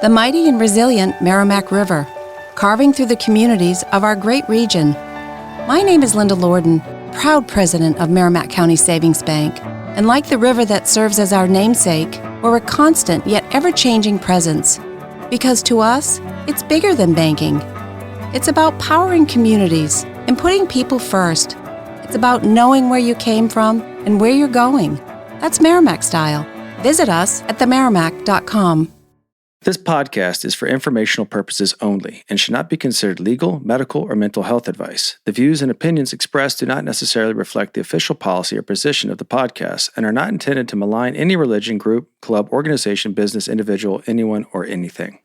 the mighty and resilient Merrimack River, carving through the communities of our great region. My name is Linda Lorden, proud president of Merrimack County Savings Bank, and like the river that serves as our namesake, we're a constant yet ever-changing presence. Because to us, it's bigger than banking. It's about powering communities and putting people first. It's about knowing where you came from and where you're going. That's Merrimack style. Visit us at themerrimack.com. This podcast is for informational purposes only and should not be considered legal, medical, or mental health advice. The views and opinions expressed do not necessarily reflect the official policy or position of the podcast and are not intended to malign any religion, group, club, organization, business, individual, anyone, or anything.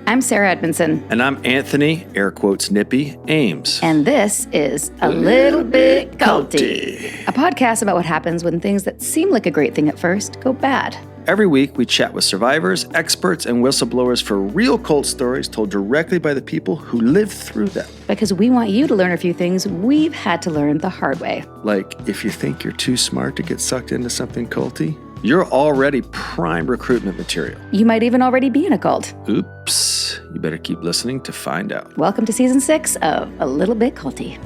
I'm Sarah Edmondson. And I'm Anthony, air quotes nippy, Ames. And this is A Little Bit Culty, a podcast about what happens when things that seem like a great thing at first go bad. Every week, we chat with survivors, experts, and whistleblowers for real cult stories told directly by the people who lived through them. Because we want you to learn a few things we've had to learn the hard way. Like, if you think you're too smart to get sucked into something culty, you're already prime recruitment material. You might even already be in a cult. Oops. You better keep listening to find out. Welcome to Season 6 of A Little Bit Culty.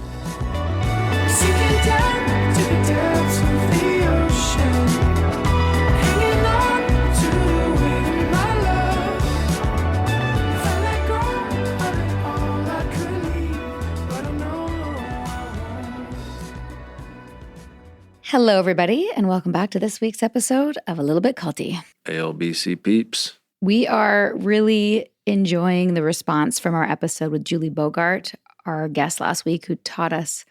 Hello, everybody, and welcome back to this week's episode of A Little Bit Culty. ALBC peeps. We are really enjoying the response from our episode with Julie Bogart, our guest last week, who taught us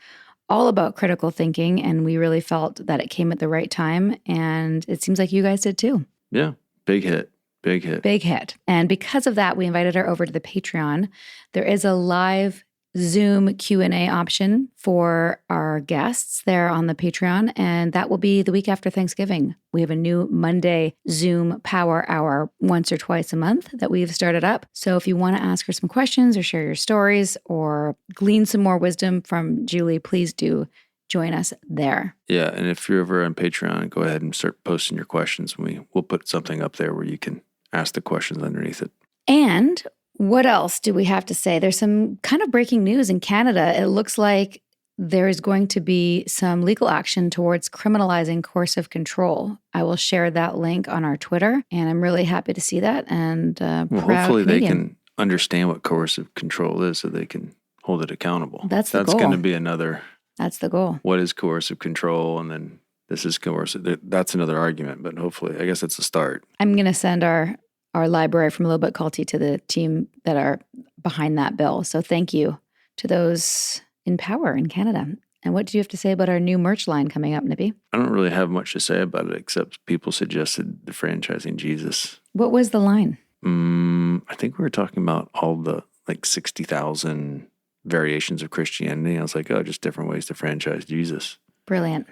all about critical thinking, and we really felt that it came at the right time, and it seems like you guys did too. Yeah, big hit. Big hit. Big hit. And because of that, we invited her over to the Patreon. There is a live Zoom Q&A option for our guests there on the Patreon, and that will be the week after Thanksgiving. We have a new Monday Zoom Power Hour once or twice a month that we've started up. So if you want to ask her some questions or share your stories or glean some more wisdom from Julie, please do join us there. Yeah, and if you're ever on Patreon, go ahead and start posting your questions. We'll put something up there where you can ask the questions underneath it. And what else do we have to say? There's some kind of breaking news in Canada. It looks like there is going to be some legal action towards criminalizing coercive control. I will share that link on our Twitter, and I'm really happy to see that. And hopefully they can understand what coercive control is so they can hold it accountable. That's the goal. That's going to be another. That's the goal. What is coercive control? And then this is coercive. That's another argument, but hopefully, I guess it's a start. I'm going to send our library from A Little Bit Culty to the team that are behind that bill. So thank you to those in power in Canada. And what do you have to say about our new merch line coming up, Nippy? I don't really have much to say about it, except people suggested the franchising Jesus. What was the line? I think we were talking about all the 60,000 variations of Christianity. I was like, oh, just different ways to franchise Jesus. Brilliant.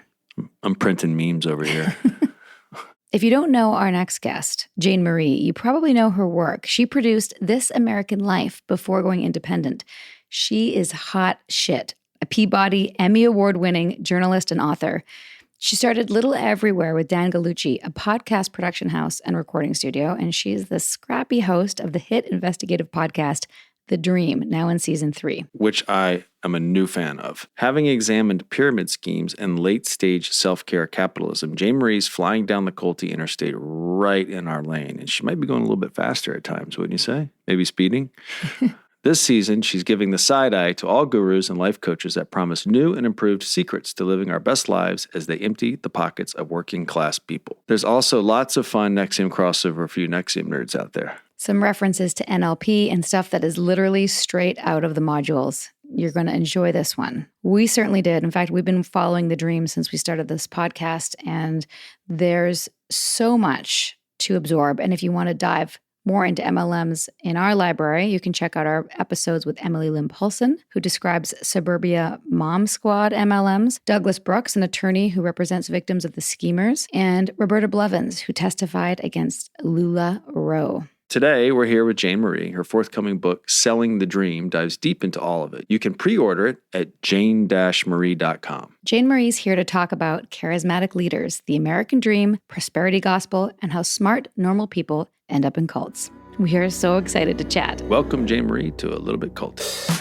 I'm printing memes over here. If you don't know our next guest, Jane Marie, you probably know her work. She produced This American Life before going independent. She is hot shit, a Peabody Emmy Award-winning journalist and author. She started Little Everywhere with Dan Gallucci, a podcast production house and recording studio, and she's the scrappy host of the hit investigative podcast, The Dream, now in season 3. Which I am a new fan of. Having examined pyramid schemes and late-stage self-care capitalism, Jane Marie's flying down the Culty interstate right in our lane, and she might be going a little bit faster at times, wouldn't you say? Maybe speeding? This season, she's giving the side eye to all gurus and life coaches that promise new and improved secrets to living our best lives as they empty the pockets of working-class people. There's also lots of fun NXIVM crossover for you NXIVM nerds out there. Some references to NLP and stuff that is literally straight out of the modules. You're going to enjoy this one. We certainly did. In fact, we've been following The Dream since we started this podcast, and there's so much to absorb. And if you want to dive more into MLMs in our library, you can check out our episodes with Emily Lynn Paulson, who describes Suburbia Mom Squad MLMs, Douglas Brooks, an attorney who represents victims of the schemers, and Roberta Blevins, who testified against Lula Rowe. Today, we're here with Jane Marie. Her forthcoming book, Selling the Dream, dives deep into all of it. You can pre-order it at jane-marie.com. Jane Marie's here to talk about charismatic leaders, the American dream, prosperity gospel, and how smart, normal people end up in cults. We are so excited to chat. Welcome, Jane Marie, to A Little Bit Culty.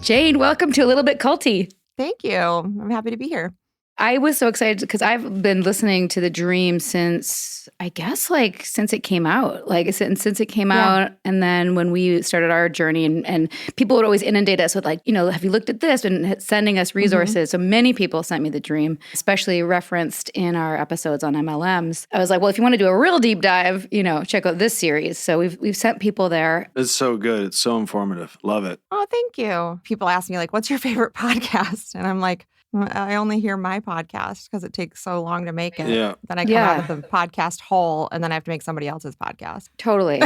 Jane, welcome to A Little Bit Culty. Thank you. I'm happy to be here. I was so excited because I've been listening to The Dream since, I guess, since it came out. Since it came out. And then when we started our journey and people would always inundate us with have you looked at this? And sending us resources. So many people sent me The Dream, especially referenced in our episodes on MLMs. I was like, well, if you want to do a real deep dive, check out this series. So we've sent people there. It's so good. It's so informative. Love it. Oh, thank you. People ask me, what's your favorite podcast? And I'm like, I only hear my podcast because it takes so long to make it. Yeah. Then I come out of the podcast hole and then I have to make somebody else's podcast. Totally.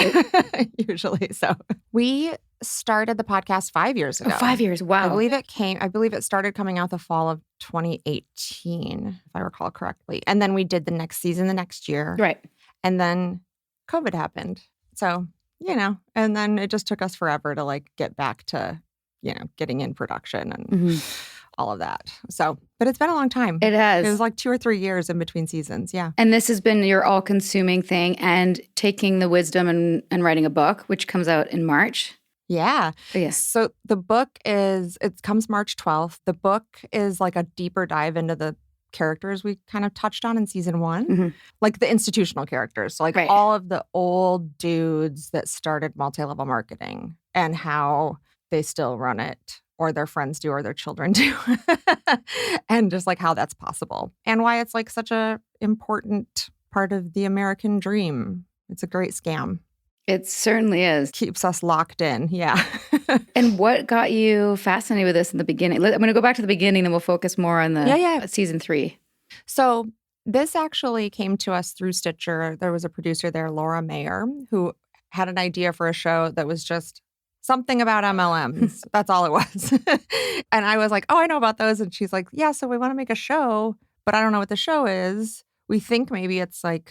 Usually. So we started the podcast 5 years ago. Oh, 5 years. Wow. I believe it started coming out the fall of 2018, if I recall correctly. And then we did the next season the next year. Right. And then COVID happened. So, and then it just took us forever to get back to, getting in production and all of that. So, but it's been a long time. It has. It was 2 or 3 years in between seasons. Yeah. And this has been your all-consuming thing and taking the wisdom and writing a book, which comes out in March. Yeah. Yes. So the book it comes March 12th. The book is a deeper dive into the characters we kind of touched on in season 1, the institutional characters. So right. all of the old dudes that started multi-level marketing and how they still run it, or their friends do, or their children do. And just how that's possible. And why it's such a important part of the American dream. It's a great scam. It certainly is. Keeps us locked in. Yeah. And what got you fascinated with this in the beginning? I'm going to go back to the beginning, then we'll focus more on the season 3. So this actually came to us through Stitcher. There was a producer there, Laura Mayer, who had an idea for a show that was just something about MLMs. That's all it was. And I was like, oh, I know about those. And she's like, yeah, so we want to make a show, but I don't know what the show is. We think maybe it's a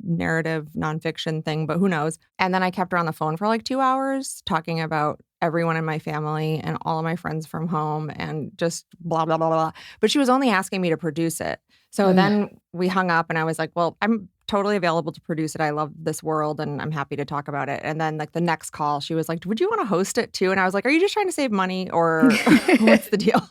narrative nonfiction thing, but who knows? And then I kept her on the phone for 2 hours talking about everyone in my family and all of my friends from home and just blah, blah, blah, blah. But she was only asking me to produce it. So then we hung up and I was like, well, I'm totally available to produce it. I love this world and I'm happy to talk about it. And then the next call, she was like, would you want to host it too? And I was like, are you just trying to save money or what's the deal?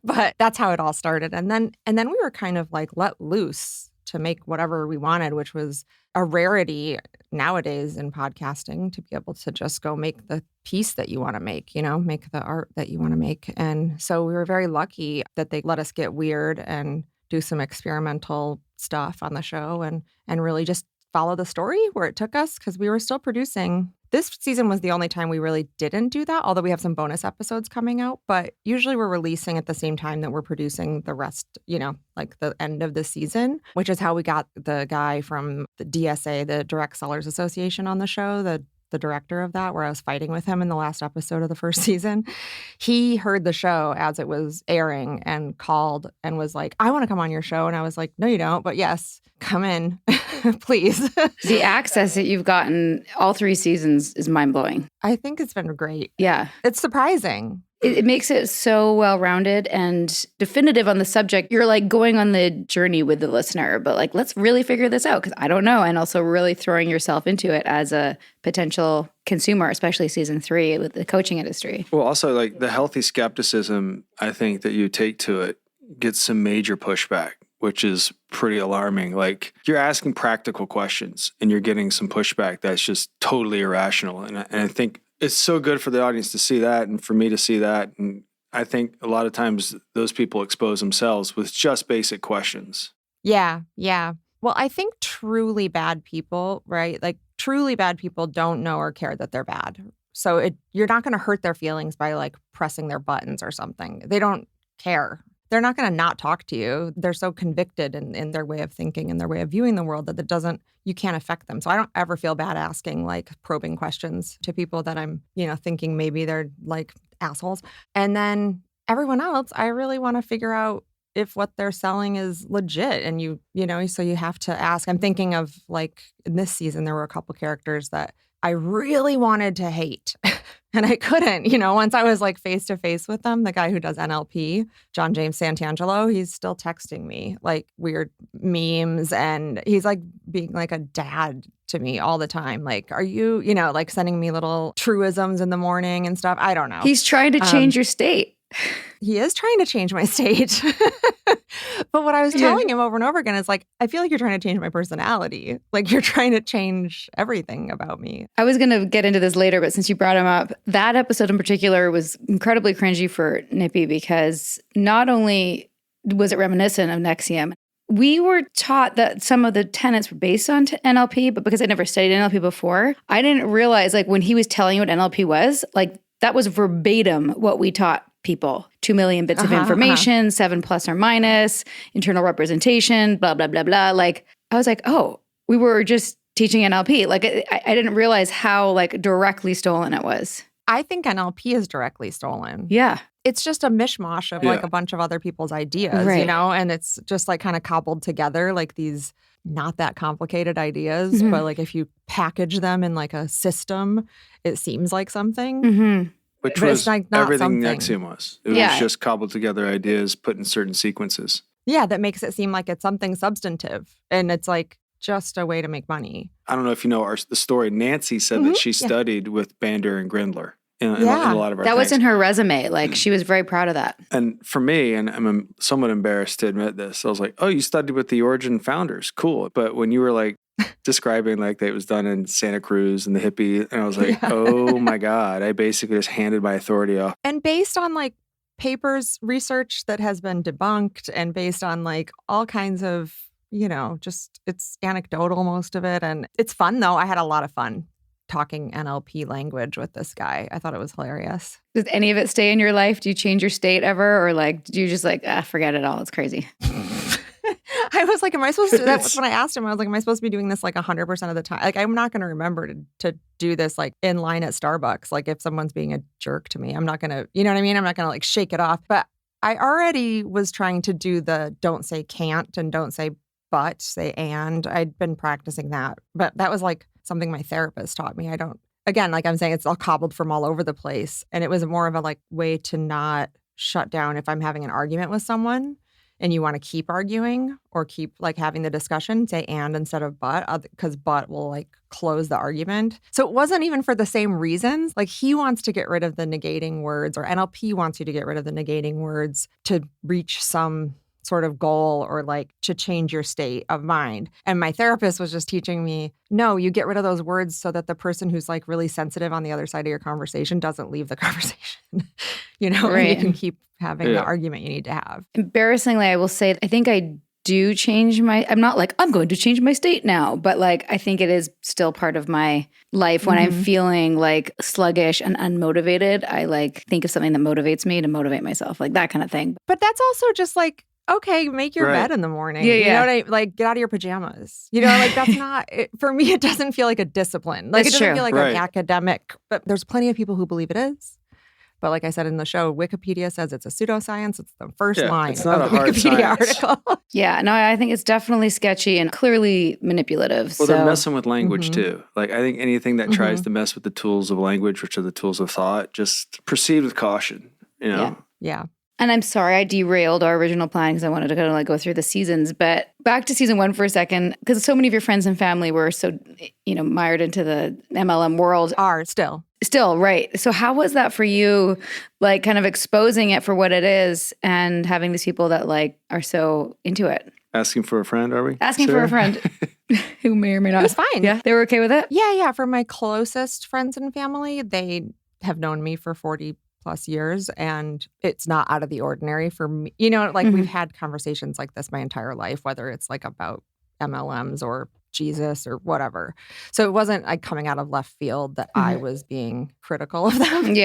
But that's how it all started. And then we were kind of let loose to make whatever we wanted, which was a rarity nowadays in podcasting, to be able to just go make the piece that you want to make, make the art that you want to make. And so we were very lucky that they let us get weird and do some experimental stuff on the show and really just follow the story where it took us, because we were still producing. This season was the only time we really didn't do that, although we have some bonus episodes coming out. But usually we're releasing at the same time that we're producing the rest, the end of the season, which is how we got the guy from the DSA, the Direct Sellers Association, on the show, the director of that, where I was fighting with him in the last episode of the first season. He heard the show as it was airing and called and was like, I want to come on your show. And I was like, no, you don't. But yes, come in, please. The access that you've gotten all 3 seasons is mind-blowing. I think it's been great. Yeah. It's surprising. It makes it so well-rounded and definitive on the subject. You're going on the journey with the listener, but let's really figure this out because I don't know. And also really throwing yourself into it as a potential consumer, especially season 3 with the coaching industry. Well, also the healthy skepticism, I think, that you take to it gets some major pushback, which is pretty alarming. You're asking practical questions and you're getting some pushback that's just totally irrational. And I think it's so good for the audience to see that and for me to see that. And I think a lot of times those people expose themselves with just basic questions. Yeah. Well, I think truly bad people, right? Truly bad people don't know or care that they're bad. So you're not going to hurt their feelings by pressing their buttons or something. They don't care. they're not going to not talk to you. They're so convicted in their way of thinking and their way of viewing the world that you can't affect them. So I don't ever feel bad asking like probing questions to people that I'm, thinking maybe they're like assholes. And then everyone else, I really want to figure out if what they're selling is legit. And so you have to ask. I'm thinking of like in this season, there were a couple characters that I really wanted to hate. And I couldn't, once I was like face to face with them, the guy who does NLP, John James Santangelo, he's still texting me like weird memes. And he's like being like a dad to me all the time. Like, are you, like sending me little truisms in the morning and stuff. I don't know. He's trying to change your state. He is trying to change my state. But what I was telling him over and over again is like, I feel like you're trying to change my personality. Like you're trying to change everything about me. I was going to get into this later, but since you brought him up, that episode in particular was incredibly cringy for Nippy because not only was it reminiscent of NXIVM, we were taught that some of the tenets were based on NLP, but because I never studied NLP before, I didn't realize like when he was telling you what NLP was, like that was verbatim what we taught people. 2 million bits of information, 7 plus or minus, internal representation, blah, blah, blah, blah. Like, I was like, oh, we were just teaching NLP. Like, I didn't realize how, like, directly stolen it was. I think NLP is directly stolen. Yeah. It's just a mishmash of, like, a bunch of other people's ideas, right. And it's just, like, kind of cobbled together, like, these not that complicated ideas. Mm-hmm. But, like, if you package them in, like, a system, it seems like something. Mm-hmm. Which but was it's like not everything something. NXIVM was. It was just cobbled together ideas put in certain sequences. Yeah, that makes it seem like it's something substantive. And it's like just a way to make money. I don't know if you know the story. Nancy said that she studied with Bander and Grindler in a lot of our That things. was in her resume. Like, she was very proud of that. And for me, and I'm somewhat embarrassed to admit this, I was like, oh, you studied with the Origin founders. Cool. But when you were like, describing like that it was done in Santa Cruz and the hippie. And I was like, oh my God, I basically just handed my authority off. And based on like papers, research that has been debunked and based on like all kinds of, just it's anecdotal, most of it. And it's fun though. I had a lot of fun talking NLP language with this guy. I thought it was hilarious. Does any of it stay in your life? Do you change your state ever? Or like, do you just like, forget it all? It's crazy. I was like, am I supposed to do that? When I asked him, I was like, am I supposed to be doing this like 100% of the time? Like, I'm not going to remember to do this like in line at Starbucks. Like if someone's being a jerk to me, I'm not going to, you know what I mean? I'm not going to like shake it off. But I already was trying to do the don't say can't and don't say but, say and. I'd been practicing that. But that was like something my therapist taught me. Again, like I'm saying, it's all cobbled from all over the place. And it was more of a like way to not shut down if I'm having an argument with someone. And you want to keep arguing or keep like having the discussion, say and instead of but, because but will like close the argument. So it wasn't even for the same reasons. Like he wants to get rid of the negating words, or NLP wants you to get rid of the negating words to reach some sort of goal or like to change your state of mind. And my therapist was just teaching me, no, you get rid of those words so that the person who's like really sensitive on the other side of your conversation doesn't leave the conversation, Right. And you can keep having the argument you need to have. Embarrassingly, I will say, I think I do change I'm not like, I'm going to change my state now, but like, I think it is still part of my life when I'm feeling like sluggish and unmotivated. I like think of something that motivates me to motivate myself, like that kind of thing. But that's also just like, okay, make your bed in the morning. Yeah, You know what I like? Get out of your pajamas. Like that's not for me. It doesn't feel like a discipline. Like That's it doesn't true. feel like an academic. But there's plenty of people who believe it is. But like I said in the show, Wikipedia says it's a pseudoscience. It's the first line it's not of a the hard Wikipedia science. article. Yeah, no, I think it's definitely sketchy and clearly manipulative. Well, they're messing with language too. Like I think anything that tries to mess with the tools of language, which are the tools of thought, just proceed with caution. Yeah. And I'm sorry I derailed our original plan because I wanted to kind of like go through the seasons. But back to season 1 for a second, because so many of your friends and family were so, mired into the MLM world. Are still. Still, right. So how was that for you, like kind of exposing it for what it is and having these people that like are so into it? Asking for a friend, are we? Asking for a friend who may or may not. It was fine. Yeah, they were okay with it? Yeah. For my closest friends and family, they have known me for 40 plus years, and it's not out of the ordinary for me. We've had conversations like this my entire life, whether it's like about MLMs or Jesus or whatever. So it wasn't like coming out of left field that I was being critical of them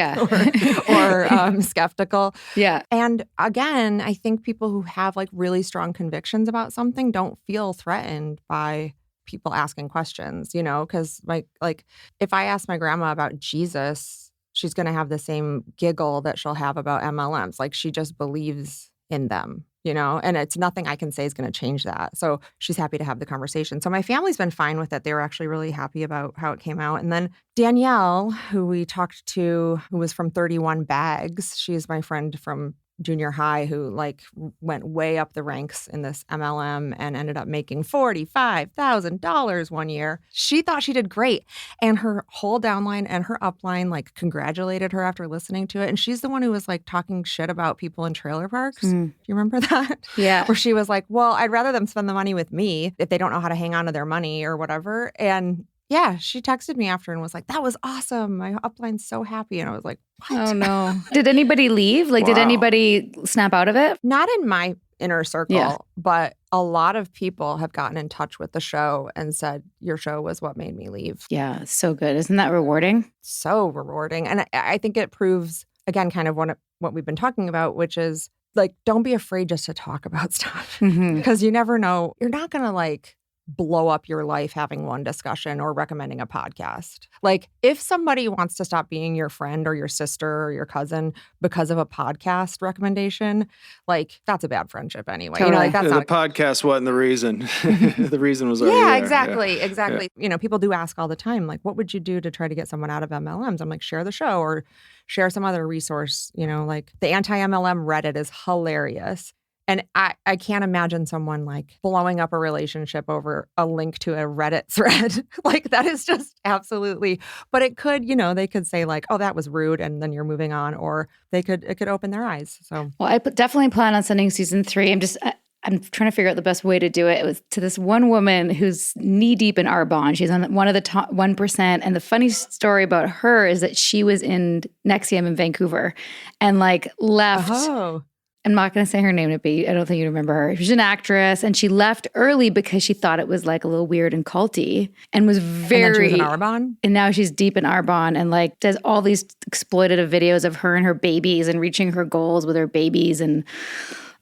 or skeptical. Yeah. And again, I think people who have like really strong convictions about something don't feel threatened by people asking questions, you know, because like if I ask my grandma about Jesus, she's going to have the same giggle that she'll have about MLMs. Like she just believes in them, you know, and it's nothing I can say is going to change that. So she's happy to have the conversation. So my family's been fine with it. They were actually really happy about how it came out. And then Danielle, who we talked to, who was from 31 Bags, she's my friend from junior high who like went way up the ranks in this MLM and ended up making $45,000 one year. She thought she did great. And her whole downline and her upline like congratulated her after listening to it. And she's the one who was like talking shit about people in trailer parks. Do you remember that? Yeah. Where she was like, well, I'd rather them spend the money with me if they don't know how to hang on to their money or whatever. And yeah, she texted me after and was like, that was awesome. My upline's so happy. And I was like, what? Oh, no. Did anybody leave? Like, did anybody snap out of it? Not in my inner circle, but a lot of people have gotten in touch with the show and said, your show was what made me leave. Yeah, so good. Isn't that rewarding? So rewarding. And I think it proves, again, kind of what we've been talking about, which is like, don't be afraid just to talk about stuff because you never know. You're not going to like blow up your life having one discussion or recommending a podcast. Like if somebody wants to stop being your friend or your sister or your cousin because of a podcast recommendation, like that's a bad friendship anyway. Totally. You know, like that's the podcast wasn't the reason. The reason was already there. Exactly. Yeah. You know, people do ask all the time, like, what would you do to try to get someone out of MLMs? I'm like, share the show or share some other resource. You know, like the anti-MLM Reddit is hilarious. And I can't imagine someone like blowing up a relationship over a link to a Reddit thread. Like that is just absolutely, but it could, you know, they could say like, oh, that was rude. And then you're moving on, or it could open their eyes. So, well, I definitely plan on sending season 3. I'm trying to figure out the best way to do it. It was to this one woman who's knee deep in Arbonne. She's on one of the top 1%. And the funny story about her is that she was in NXIVM in Vancouver and like left. Oh. I'm not going to say her name to be. I don't think you remember her. She's an actress, and she left early because she thought it was like a little weird and culty, and was very. And then she was in Arbonne, and now she's deep in Arbonne, and like does all these exploitative videos of her and her babies and reaching her goals with her babies, and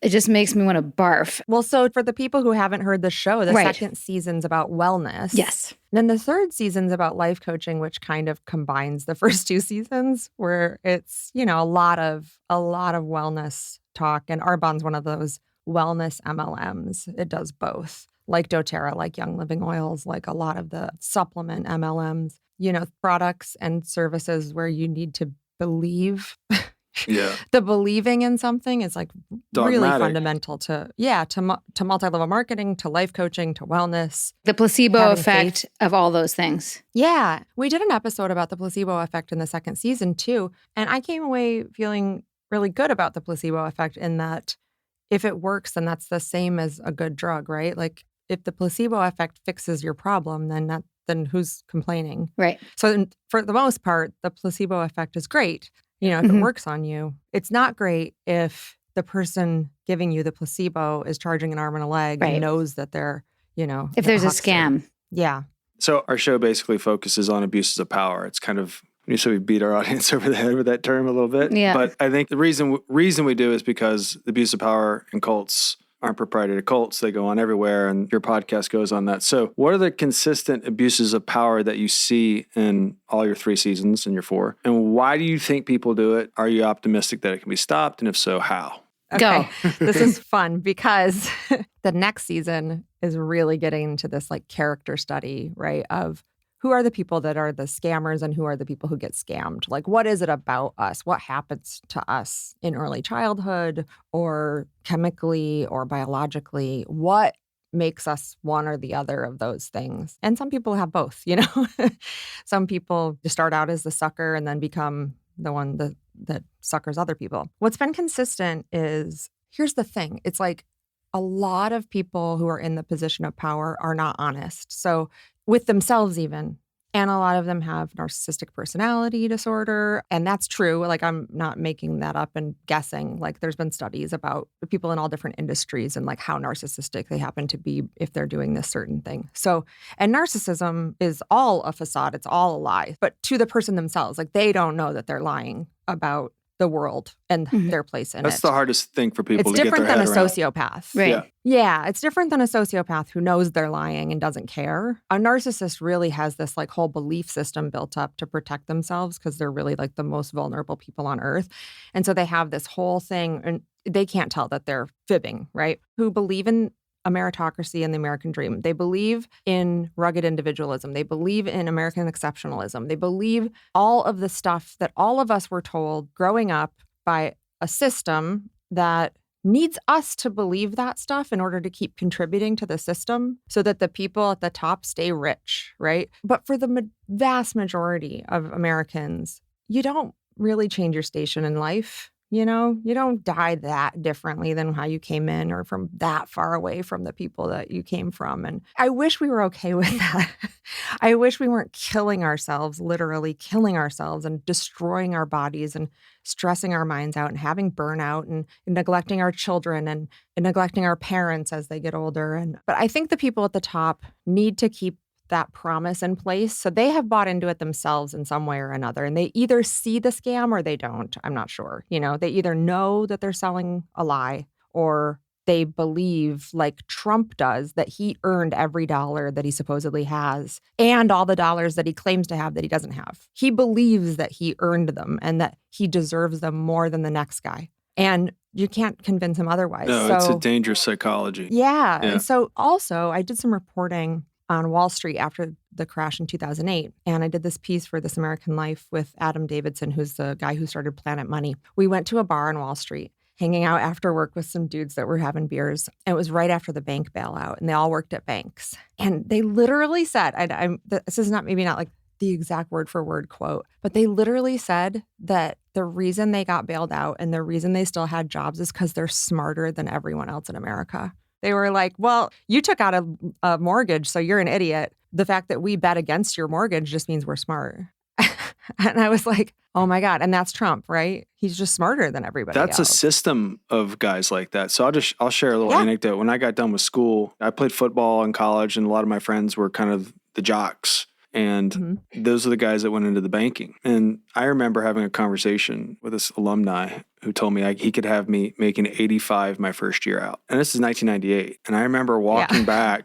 it just makes me want to barf. Well, so for the people who haven't heard the show, the second season's about wellness. Yes. Then the third season's about life coaching, which kind of combines the first 2 seasons, where it's, you know, a lot of wellness talk. And Arbonne's one of those wellness MLMs. It does both, like doTERRA, like Young Living Oils, like a lot of the supplement MLMs, you know, products and services where you need to believe. Yeah. The believing in something is like Dogmatic. really fundamental to multi-level marketing, to life coaching, to wellness. The placebo Having effect faith. of all those things. Yeah. We did an episode about the placebo effect in the second season too. And I came away feeling really good about the placebo effect in that if it works, then that's the same as a good drug, right? Like if the placebo effect fixes your problem, then who's complaining? Right. So for the most part, the placebo effect is great. You know, if it works on you. It's not great if the person giving you the placebo is charging an arm and a leg and knows that they're, you know. If there's a huckster. scam. Yeah. So our show basically focuses on abuses of power. It's kind of, so we beat our audience over the head with that term a little bit. Yeah. But I think the reason we do is because the abuse of power and cults aren't proprietary to cults. They go on everywhere, and your podcast goes on that. So what are the consistent abuses of power that you see in all your 3 seasons and your 4? And why do you think people do it? Are you optimistic that it can be stopped? And if so, how? Okay. This is fun because the next season is really getting into this like character study, right? Of who are the people that are the scammers and who are the people who get scammed? Like, what is it about us? What happens to us in early childhood or chemically or biologically? What makes us one or the other of those things? And some people have both, you know? Some people just start out as the sucker and then become the one that suckers other people. What's been consistent is, here's the thing. It's like a lot of people who are in the position of power are not honest. So with themselves even. And a lot of them have narcissistic personality disorder. And that's true. Like, I'm not making that up and guessing. Like, there's been studies about people in all different industries and like how narcissistic they happen to be if they're doing this certain thing. So, and narcissism is all a facade. It's all a lie. But to the person themselves, like, they don't know that they're lying about the world and their place in it. That's the hardest thing for people It's to get their different head than a around. sociopath. Right. Yeah, it's different than a sociopath who knows they're lying and doesn't care. A narcissist really has this like whole belief system built up to protect themselves because they're really like the most vulnerable people on earth. And so they have this whole thing, and they can't tell that they're fibbing, right? Who believe in a meritocracy and the American dream. They believe in rugged individualism. They believe in American exceptionalism. They believe all of the stuff that all of us were told growing up by a system that needs us to believe that stuff in order to keep contributing to the system so that the people at the top stay rich, right? But for the vast majority of Americans, you don't really change your station in life. You know, you don't die that differently than how you came in or from that far away from the people that you came from. And I wish we were okay with that. I wish we weren't killing ourselves, literally killing ourselves and destroying our bodies and stressing our minds out and having burnout and neglecting our children and neglecting our parents as they get older. But I think the people at the top need to keep that promise in place. So they have bought into it themselves in some way or another. And they either see the scam or they don't. I'm not sure. You know, they either know that they're selling a lie or they believe, like Trump does, that he earned every dollar that he supposedly has and all the dollars that he claims to have that he doesn't have. He believes that he earned them and that he deserves them more than the next guy. And you can't convince him otherwise. No, it's a dangerous psychology. Yeah. And so also I did some reporting on Wall Street after the crash in 2008. And I did this piece for This American Life with Adam Davidson, who's the guy who started Planet Money. We went to a bar on Wall Street, hanging out after work with some dudes that were having beers. And it was right after the bank bailout, and they all worked at banks. And they literally said, this is maybe not like the exact word for word quote, but they literally said that the reason they got bailed out and the reason they still had jobs is because they're smarter than everyone else in America. They were like, well, you took out a mortgage, so you're an idiot. The fact that we bet against your mortgage just means we're smart. And I was like, oh my God. And that's Trump, right? He's just smarter than everybody That's else. a system of guys like that. So I'll share a little anecdote. When I got done with school, I played football in college, and a lot of my friends were kind of the jocks. And those are the guys that went into the banking. And I remember having a conversation with this alumni who told me he could have me making 85 my first year out. And this is 1998. And I remember walking back.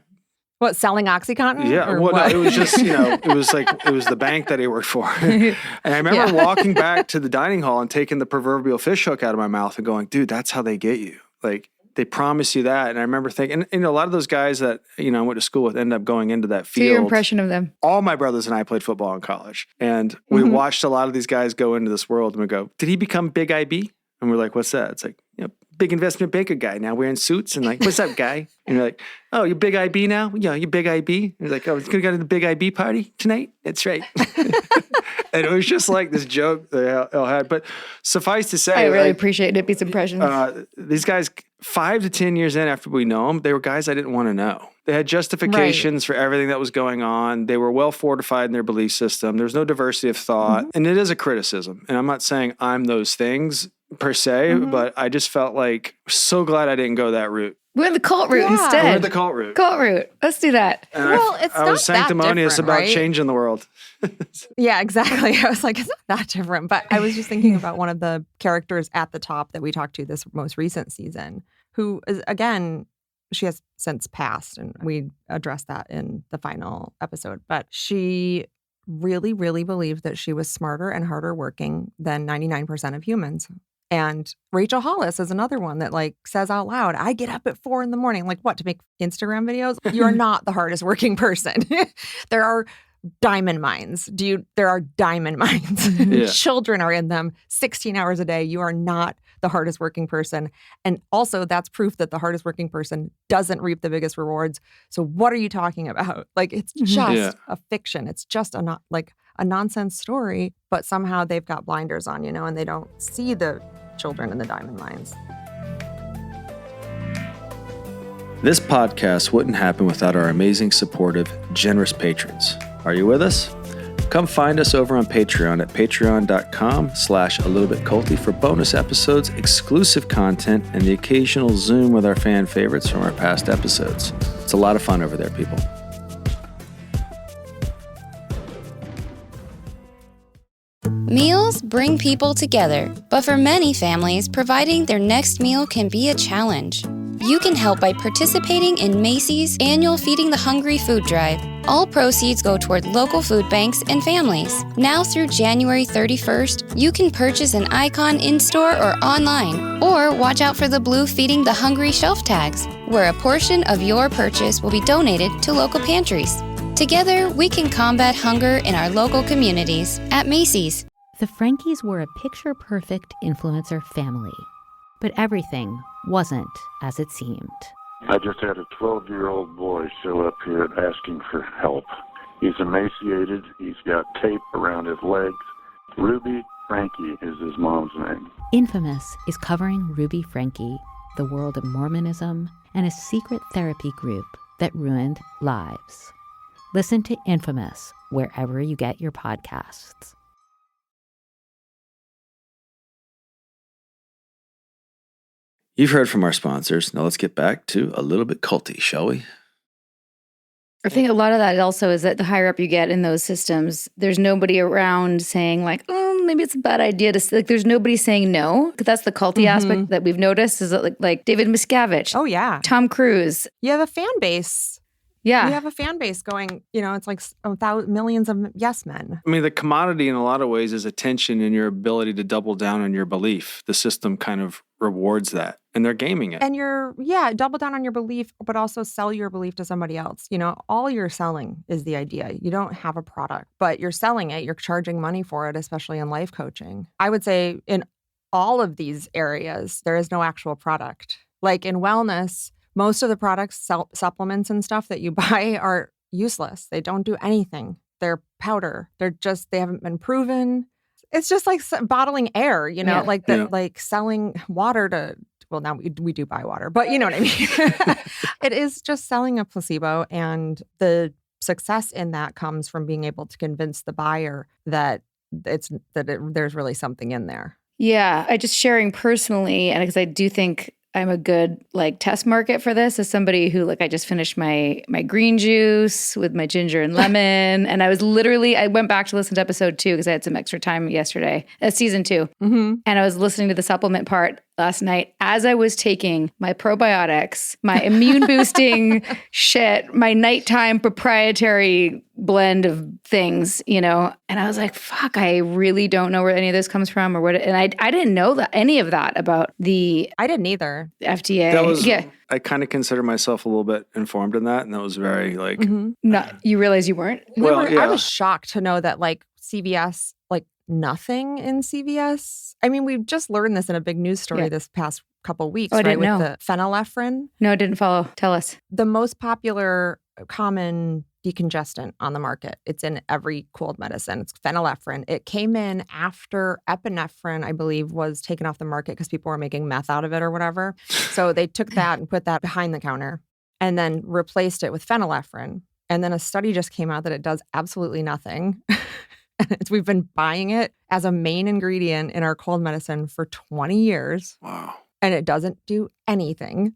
What, selling OxyContin? Yeah. Well, no, it was just, it was the bank that he worked for. And I remember walking back to the dining hall and taking the proverbial fish hook out of my mouth and going, dude, that's how they get you. Like, they promise you that. And I remember thinking, and a lot of those guys that, I went to school with ended up going into that field. So your impression of them? All my brothers and I played football in college. And we watched a lot of these guys go into this world, and we go, did he become Big IB? And we're like, what's that? It's like, big investment banker guy now wearing suits and like, what's up, guy? And you're like, oh, you Big IB now? Yeah, you Big IB? And he's like, oh, it's going to go to the Big IB party tonight? That's right. And it was just like this joke they all had. But suffice to say, I really appreciate Nippy's impression. These guys, 5 to 10 years in after we know them, they were guys I didn't want to know. They had justifications for everything that was going on. They were well fortified in their belief system. There's no diversity of thought. And it is a criticism. And I'm not saying I'm those things per se, but I just felt like so glad I didn't go that route. We're the cult route instead. We're the cult route. Cult route. Let's do that. And It's I was sanctimonious about changing the world. Yeah, exactly. I was like, it's not that different. But I was just thinking about one of the characters at the top that we talked to this most recent season, who is, again, she has since passed, and we addressed that in the final episode. But she really, really believed that she was smarter and harder working than 99% of humans. And Rachel Hollis is another one that like says out loud, I get up at 4 a.m. Like what, to make Instagram videos? You're not the hardest working person. There are diamond mines. There are diamond mines. Yeah. Children are in them 16 hours a day. You are not the hardest working person. And also that's proof that the hardest working person doesn't reap the biggest rewards. So what are you talking about? Like, it's just a fiction. It's just a nonsense story, but somehow they've got blinders on, and they don't see the children in the diamond mines. This podcast wouldn't happen without our amazing, supportive, generous patrons. Are you with us? Come find us over on Patreon at patreon.com/alittlebitculty for bonus episodes, exclusive content, and the occasional Zoom with our fan favorites from our past episodes. It's a lot of fun over there, people. Meals bring people together, but for many families, providing their next meal can be a challenge. You can help by participating in Macy's annual Feeding the Hungry food drive. All proceeds go toward local food banks and families. Now through January 31st, you can purchase an icon in-store or online, or watch out for the blue Feeding the Hungry shelf tags, where a portion of your purchase will be donated to local pantries. Together, we can combat hunger in our local communities at Macy's. The Frankies were a picture-perfect influencer family, but everything wasn't as it seemed. I just had a 12-year-old boy show up here asking for help. He's emaciated. He's got tape around his legs. Ruby Frankie is his mom's name. Infamous is covering Ruby Frankie, the world of Mormonism, and a secret therapy group that ruined lives. Listen to Infamous wherever you get your podcasts. You've heard from our sponsors. Now let's get back to A Little Bit Culty, shall we? I think a lot of that also is that the higher up you get in those systems, there's nobody around saying like, oh, maybe it's a bad idea to, like, there's nobody saying no. That's the culty aspect that we've noticed, is that like David Miscavige. Oh, yeah. Tom Cruise. You have a fan base. Yeah. You have a fan base going, it's like millions of yes men. I mean, the commodity in a lot of ways is attention and your ability to double down on your belief. The system kind of rewards that, and they're gaming it. And double down on your belief, but also sell your belief to somebody else. All you're selling is the idea. You don't have a product, but you're selling it. You're charging money for it, especially in life coaching. I would say in all of these areas, there is no actual product. Like in wellness, most of the products, supplements and stuff that you buy are useless. They don't do anything. They're powder. They haven't been proven. It's just like bottling air, like selling water to, well, now we do buy water, but you know what I mean? It is just selling a placebo, and the success in that comes from being able to convince the buyer that there's really something in there. Yeah, I just sharing personally, and because I do think I'm a good test market for this, as somebody who I just finished my green juice with my ginger and lemon, and I went back to listen to episode 2 because I had some extra time yesterday, season 2, and I was listening to the supplement part last night as I was taking my probiotics, my immune boosting shit, my nighttime proprietary blend of things, and I was like, fuck, I really don't know where any of this comes from or what. And I didn't know that any of that about the I didn't either. FDA. I kind of consider myself a little bit informed in that, and that was very you realize you weren't? I was shocked to know that CVS, nothing in CVS. I mean, we've just learned this in a big news story this past couple weeks, I didn't know. With the phenylephrine. No, I didn't follow. Tell us. The most popular common decongestant on the market. It's in every cold medicine. It's phenylephrine. It came in after epinephrine, I believe, was taken off the market because people were making meth out of it or whatever. So they took that and put that behind the counter and then replaced it with phenylephrine. And then a study just came out that it does absolutely nothing. We've been buying it as a main ingredient in our cold medicine for 20 years. Wow. And it doesn't do anything.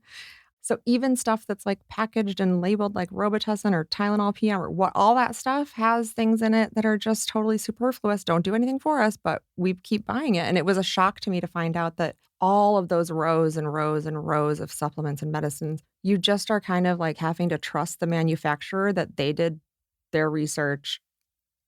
So even stuff that's packaged and labeled like Robitussin or Tylenol PM or all that stuff has things in it that are just totally superfluous, don't do anything for us, but we keep buying it. And it was a shock to me to find out that all of those rows and rows and rows of supplements and medicines, you just are kind of having to trust the manufacturer that they did their research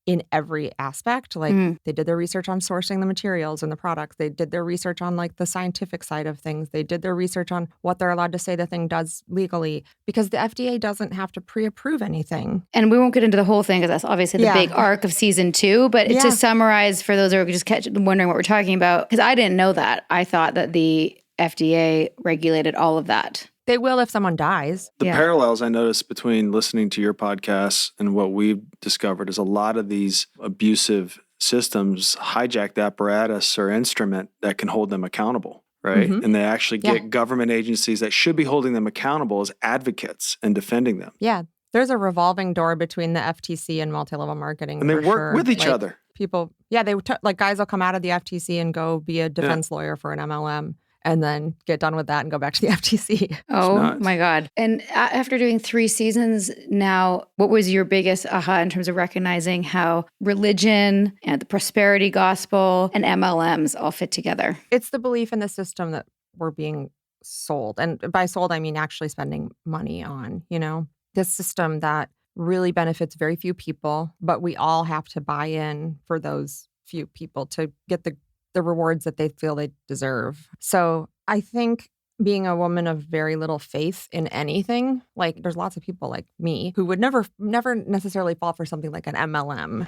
in every aspect. They did their research on sourcing the materials and the products. They did their research on the scientific side of things. They did their research on what they're allowed to say the thing does legally, because the FDA doesn't have to pre-approve anything. And we won't get into the whole thing because that's obviously the big arc of season 2. But to summarize for those who are just wondering what we're talking about, because I didn't know that. I thought that the FDA regulated all of that. They will if someone dies. The parallels I noticed between listening to your podcasts and what we've discovered is a lot of these abusive systems hijack the apparatus or instrument that can hold them accountable, right? And they actually get government agencies that should be holding them accountable as advocates and defending them. Yeah. There's a revolving door between the FTC and multi-level marketing. And they for work sure. with each Like, other. People, guys will come out of the FTC and go be a defense lawyer for an MLM and then get done with that and go back to the FTC. Oh nuts. my God. And after doing 3 seasons now, what was your biggest aha in terms of recognizing how religion and the prosperity gospel and MLMs all fit together? It's the belief in the system that we're being sold. And by sold, I mean actually spending money on, this system that really benefits very few people, but we all have to buy in for those few people to get the rewards that they feel they deserve. So I think being a woman of very little faith in anything, like there's lots of people like me who would never necessarily fall for something like an MLM.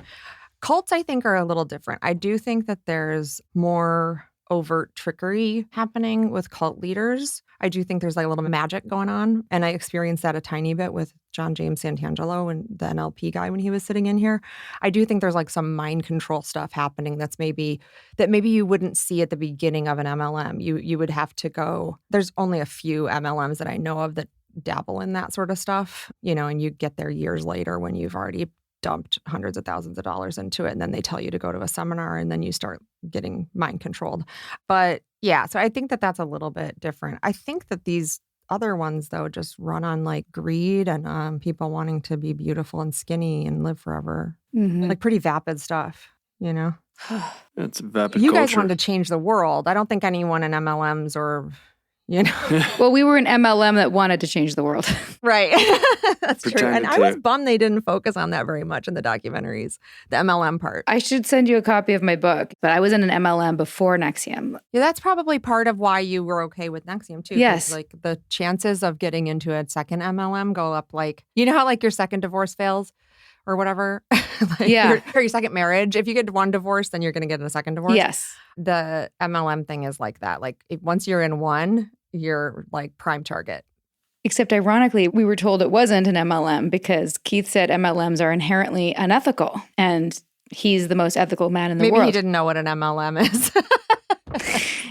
Cults, I think, are a little different. I do think that there's more overt trickery happening with cult leaders. I do think there's like a little magic going on. And I experienced that a tiny bit with John James Santangelo and the NLP guy when he was sitting in here. I do think there's like some mind control stuff happening that maybe you wouldn't see at the beginning of an MLM. You would have to go. There's only a few MLMs that I know of that dabble in that sort of stuff, and you get there years later when you've already dumped hundreds of thousands of dollars into it. And then they tell you to go to a seminar and then you start getting mind controlled. But yeah, so I think that that's a little bit different. I think that these other ones, though, just run on like greed and people wanting to be beautiful and skinny and live forever. Mm-hmm. Like pretty vapid stuff, It's vapid You culture. guys wanted to change the world. I don't think anyone in MLMs or, Well, we were an MLM that wanted to change the world. Right. That's true. Pretended And I was to. bummed they didn't focus on that very much in the documentaries, the MLM part. I should send you a copy of my book, but I was in an MLM before Nexium. Yeah, that's probably part of why you were okay with Nexium too. 'Cause, Yes. like the chances of getting into a second MLM go up like, how like your second divorce fails or whatever? Yeah. Or your second marriage. If you get one divorce, then you're going to get a second divorce. Yes. The MLM thing is like that. Like once you're in one, you're like prime target. Except ironically, we were told it wasn't an MLM because Keith said MLMs are inherently unethical. And he's the most ethical man in the Maybe world. he didn't know what an MLM is.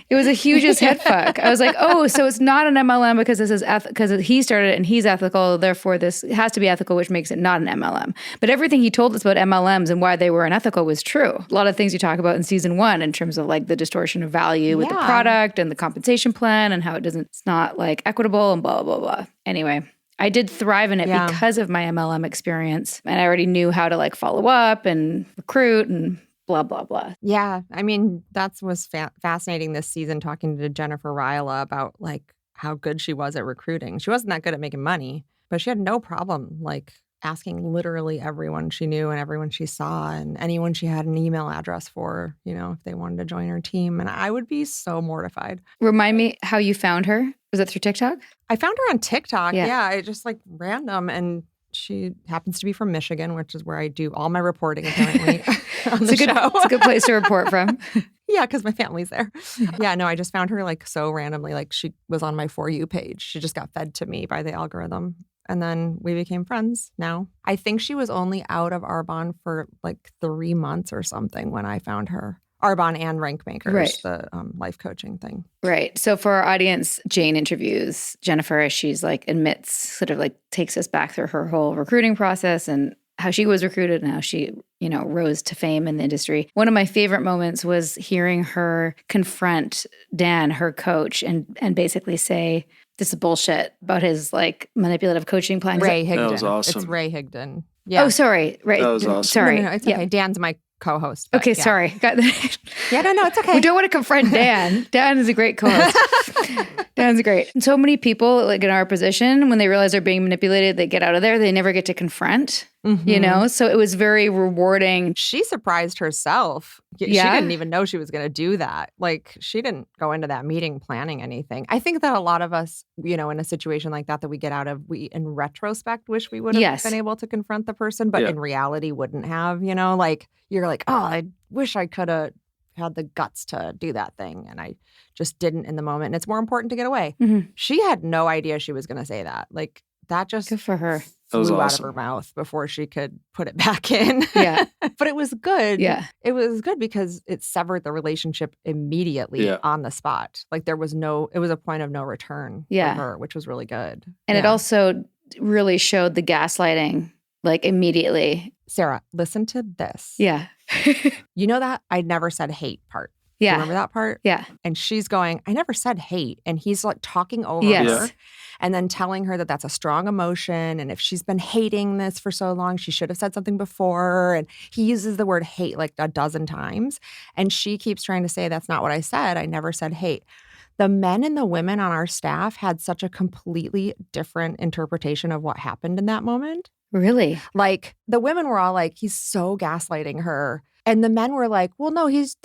It was a hugest head fuck. I was like, oh, so it's not an MLM because this is because he started it and he's ethical. Therefore, this has to be ethical, which makes it not an MLM. But everything he told us about MLMs and why they were unethical was true. A lot of things you talk about in season 1 in terms of like the distortion of value with the product and the compensation plan and how it's not like equitable and blah, blah, blah. Anyway, I did thrive in it because of my MLM experience. And I already knew how to like follow up and recruit and blah, blah, blah. Yeah. I mean, that was fascinating this season talking to Jennifer Ryla about like how good she was at recruiting. She wasn't that good at making money, but she had no problem like asking literally everyone she knew and everyone she saw and anyone she had an email address for, if they wanted to join her team. And I would be so mortified. Remind me how you found her. Was it through TikTok? I found her on TikTok. Yeah. I just like random. And she happens to be from Michigan, which is where I do all my reporting apparently on the show. It's a good place to report from. Yeah, because my family's there. Yeah, no, I just found her like so randomly. Like she was on my For You page. She just got fed to me by the algorithm. And then we became friends now. I think she was only out of Arbonne for like 3 months or something when I found her. Arbonne and Rank Makers, Right. The life coaching thing. Right. So for our audience, Jane interviews Jennifer as she's like admits, sort of like takes us back through her whole recruiting process and how she was recruited and how she, rose to fame in the industry. One of my favorite moments was hearing her confront Dan, her coach, and basically say, this is bullshit about his like manipulative coaching plan. Ray Higdon. That was awesome. It's Ray Higdon. Yeah. Oh, sorry. Right. That was awesome. Sorry. No, it's okay. Dan's my co-host. but Okay, yeah. sorry. Yeah, no, it's okay. We don't want to confront Dan. Dan is a great co-host. Dan's great. And so many people like in our position, when they realize they're being manipulated, they get out of there. They never get to confront, So it was very rewarding. She surprised herself. She Yeah? didn't even know she was going to do that. Like, she didn't go into that meeting planning anything. I think that a lot of us, in a situation like that we get out of, we, in retrospect, wish we would have Yes. been able to confront the person, but in reality wouldn't have, like, you're like, oh, I wish I could have had the guts to do that thing. And I just didn't in the moment. And it's more important to get away. Mhm. She had no idea she was going to say that. Like, that just Good for her. That was flew out of awesome. her mouth before she could put it back in. Yeah. But it was good. Yeah. It was good because it severed the relationship immediately on the spot. Like it was a point of no return Yeah. for her, which was really good. And it Yeah. also really showed the gaslighting like immediately. Sarah, listen to this. Yeah. You know that I never said hate part. Yeah. Remember that part? Yeah. And she's going, I never said hate. And he's like talking over Yes. her and then telling her that that's a strong emotion. And if she's been hating this for so long, she should have said something before. And he uses the word hate like a dozen times. And she keeps trying to say, that's not what I said. I never said hate. The men and the women on our staff had such a completely different interpretation of what happened in that moment. Really? Like the women were all like, he's so gaslighting her. And the men were like, well, no, he's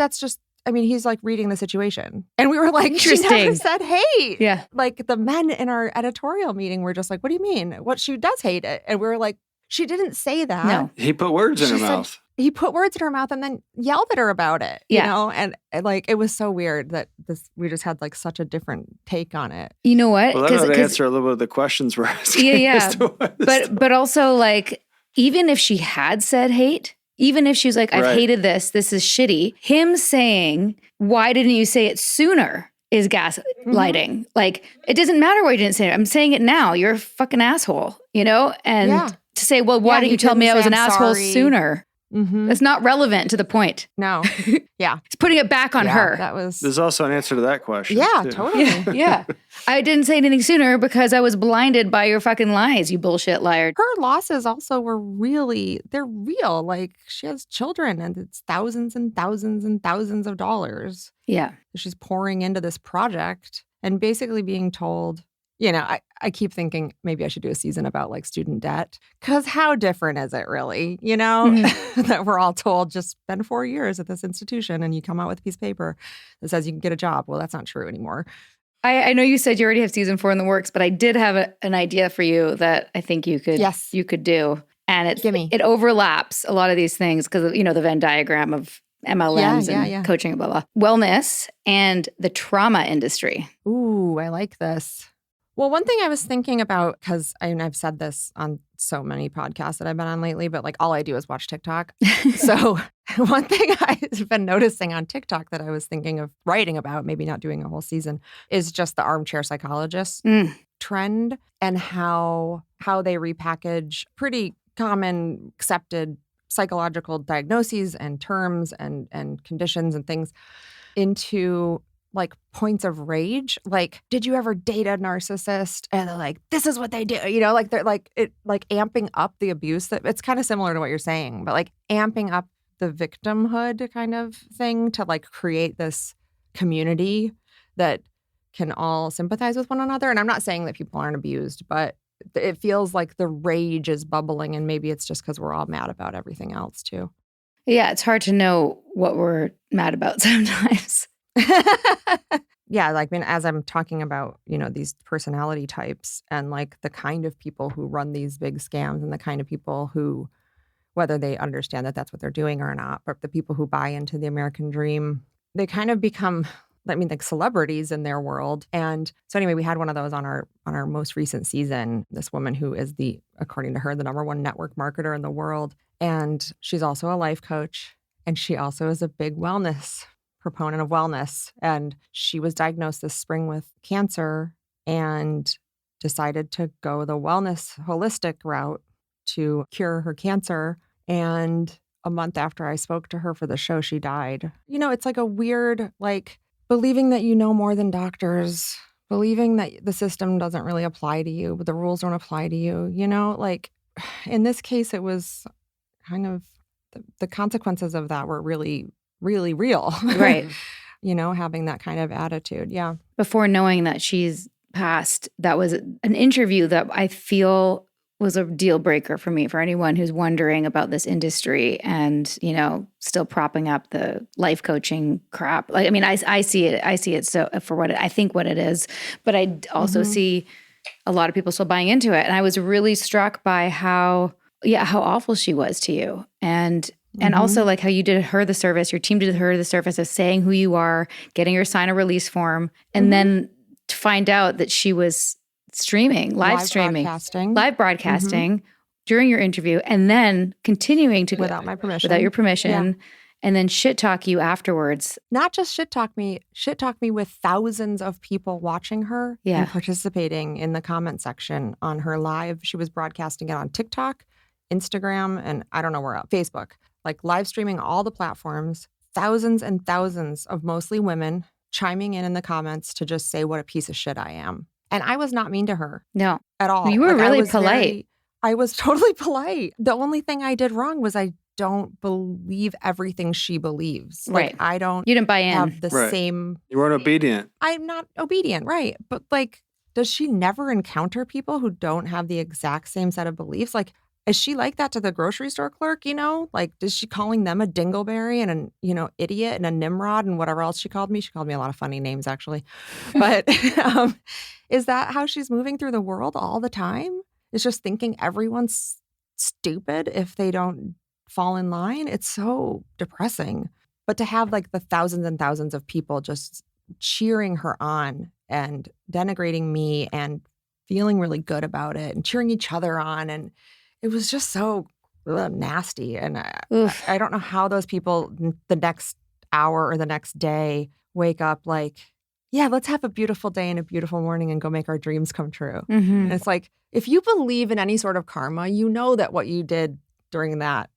like reading the situation. And we were like, she never said hate. Yeah. Like the men in our editorial meeting were just like, what do you mean? What, she does hate it. And we were like, she didn't say that. No. He put words in her She said- mouth. He put words in her mouth and then yelled at her about it, you know? And like, it was so weird that we just had like such a different take on it. You know what? Well, that would answer a little bit of the questions we're asking. Yeah. But also like, even if she had said hate, even if she was like, I've hated this is shitty. Him saying, why didn't you say it sooner is gaslighting. Like, it doesn't matter why you didn't say it. I'm saying it now. You're a fucking asshole, you know? And to say, well, why didn't you tell me I was an asshole sooner? Mm-hmm. That's not relevant to the point. No. Yeah. It's putting it back on her. There's also an answer to that question. Yeah, too. totally. Yeah. I didn't say anything sooner because I was blinded by your fucking lies, you bullshit liar. Her losses also were they're real. Like, she has children and it's thousands and thousands and thousands of dollars. Yeah. She's pouring into this project and basically being told, you know, I keep thinking maybe I should do a season about like student debt, because how different is it really, you know, that we're all told just spend 4 years at this institution and you come out with a piece of paper that says you can get a job. Well, that's not true anymore. I know you said you already have season 4 in the works, but I did have an idea for you that I think you could do. And it overlaps a lot of these things because of, you know, the Venn diagram of MLMs and coaching and blah, blah. Wellness and the trauma industry. Ooh, I like this. Well, one thing I was thinking about, because I've said this on so many podcasts that I've been on lately, but like all I do is watch TikTok. So one thing I've been noticing on TikTok that I was thinking of writing about, maybe not doing a whole season, is just the armchair psychologist trend and how they repackage pretty common accepted psychological diagnoses and terms and conditions and things into like points of rage. Like, did you ever date a narcissist? And they're like, this is what they do. You know, like they're like amping up the abuse. That it's kind of similar to what you're saying, but like amping up the victimhood kind of thing to like create this community that can all sympathize with one another. And I'm not saying that people aren't abused, but it feels like the rage is bubbling, and maybe it's just because we're all mad about everything else too. Yeah, it's hard to know what we're mad about sometimes. Yeah, like, I mean, as I'm talking about, you know, these personality types and like the kind of people who run these big scams and the kind of people who, whether they understand that that's what they're doing or not, but the people who buy into the American dream, they kind of become, I mean, like celebrities in their world. And so anyway, we had one of those on our most recent season, this woman who is according to her, the #1 network marketer in the world. And she's also a life coach. And she also is a big proponent of wellness. And she was diagnosed this spring with cancer and decided to go the wellness holistic route to cure her cancer. And a month after I spoke to her for the show, she died. You know, it's like a weird, like, believing that you know more than doctors, believing that the system doesn't really apply to you, but the rules don't apply to you, you know? Like, in this case, it was kind of, the consequences of that were really, really real. Right. You know, having that kind of attitude. Yeah. Before knowing that she's passed, that was an interview that I feel was a deal breaker for me, for anyone who's wondering about this industry and, you know, still propping up the life coaching crap. Like, I mean, I see it so for what I think what it is, but I also see a lot of people still buying into it. And I was really struck by how awful she was to you. And also like how you did her the service, your team did her the service of saying who you are, getting her sign a release form, and then to find out that she was live broadcasting during your interview, and then continuing to without my permission, without your permission, and then shit talk you afterwards. Not just shit talk me with thousands of people watching her and participating in the comment section on her live. She was broadcasting it on TikTok, Instagram, and I don't know where else, Facebook, like live streaming all the platforms, thousands and thousands of mostly women chiming in the comments to just say what a piece of shit I am. And I was not mean to her. No. At all. You were really polite. I was totally polite. The only thing I did wrong was I don't believe everything she believes. Right. Like You didn't buy in. have the same. You weren't obedient. I'm not obedient, right? But like, does she never encounter people who don't have the exact same set of beliefs? Like, is she like that to the grocery store clerk, you know? Like, is she calling them a dingleberry and an, idiot and a Nimrod and whatever else she called me? She called me a lot of funny names, actually. But is that how she's moving through the world all the time? Is just thinking everyone's stupid if they don't fall in line? It's so depressing. But to have like the thousands and thousands of people just cheering her on and denigrating me and feeling really good about it and cheering each other on, and it was just so nasty. And I don't know how those people the next hour or the next day wake up like, yeah, let's have a beautiful day and a beautiful morning and go make our dreams come true. Mm-hmm. And it's like, if you believe in any sort of karma, you know that what you did during that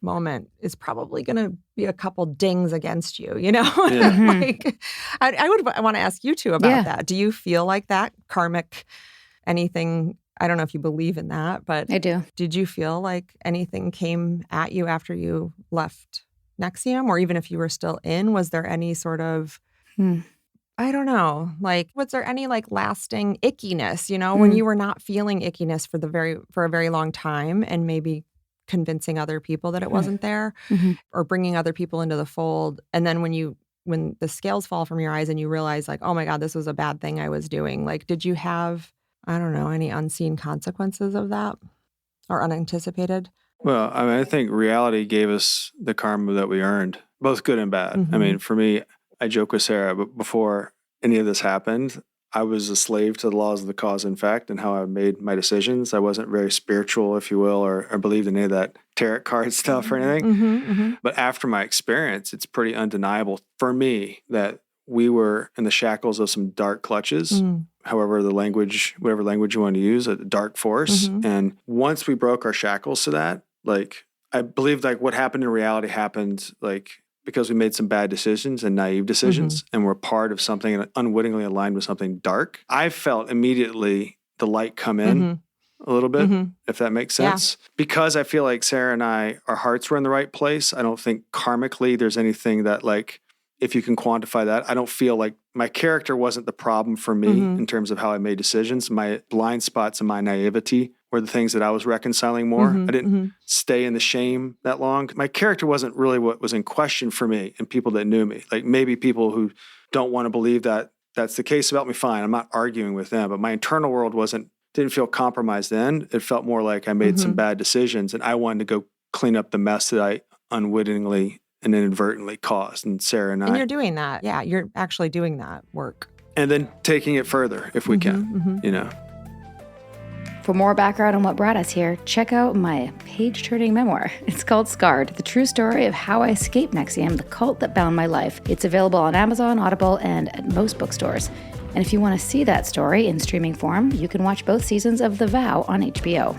moment is probably going to be a couple dings against you, Yeah. Like, I would want to ask you two about that. Do you feel like that karmic anything? I don't know if you believe in that, but I do. Did you feel like anything came at you after you left NXIVM, or even if you were still in? Was there any sort of, I don't know, like, was there any like lasting ickiness, when you were not feeling ickiness for a very long time, and maybe convincing other people that it wasn't there, or bringing other people into the fold, and then when the scales fall from your eyes and you realize like, oh my God, this was a bad thing I was doing. Like, did you have, I don't know, any unseen consequences of that or unanticipated? Well, I mean, I think reality gave us the karma that we earned, both good and bad. I mean, for me, I joke with Sarah, but before any of this happened, I was a slave to the laws of the cause and effect and how I made my decisions. I wasn't very spiritual, if you will, or believed in any of that tarot card stuff or anything. But after my experience, it's pretty undeniable for me that we were in the shackles of some dark clutches, whatever language you want to use, a dark force. And once we broke our shackles to that, like, I believe like what happened in reality happened like because we made some bad decisions and naive decisions and were part of something and unwittingly aligned with something dark. I felt immediately the light come in a little bit, if that makes sense. Yeah. Because I feel like Sarah and I, our hearts were in the right place. I don't think karmically there's anything that like, if you can quantify that, I don't feel like my character wasn't the problem for me in terms of how I made decisions. My blind spots and my naivety were the things that I was reconciling more. I didn't stay in the shame that long. My character wasn't really what was in question for me and people that knew me. Like maybe people who don't want to believe that that's the case about me, fine. I'm not arguing with them, but my internal world didn't feel compromised then. It felt more like I made some bad decisions and I wanted to go clean up the mess that I unwittingly and inadvertently caused. And Sarah and I. And you're doing that. Yeah, you're actually doing that work. And then taking it further if we can, For more background on what brought us here, check out my page-turning memoir. It's called Scarred, the true story of how I escaped NXIVM, the cult that bound my life. It's available on Amazon, Audible, and at most bookstores. And if you want to see that story in streaming form, you can watch both seasons of The Vow on HBO.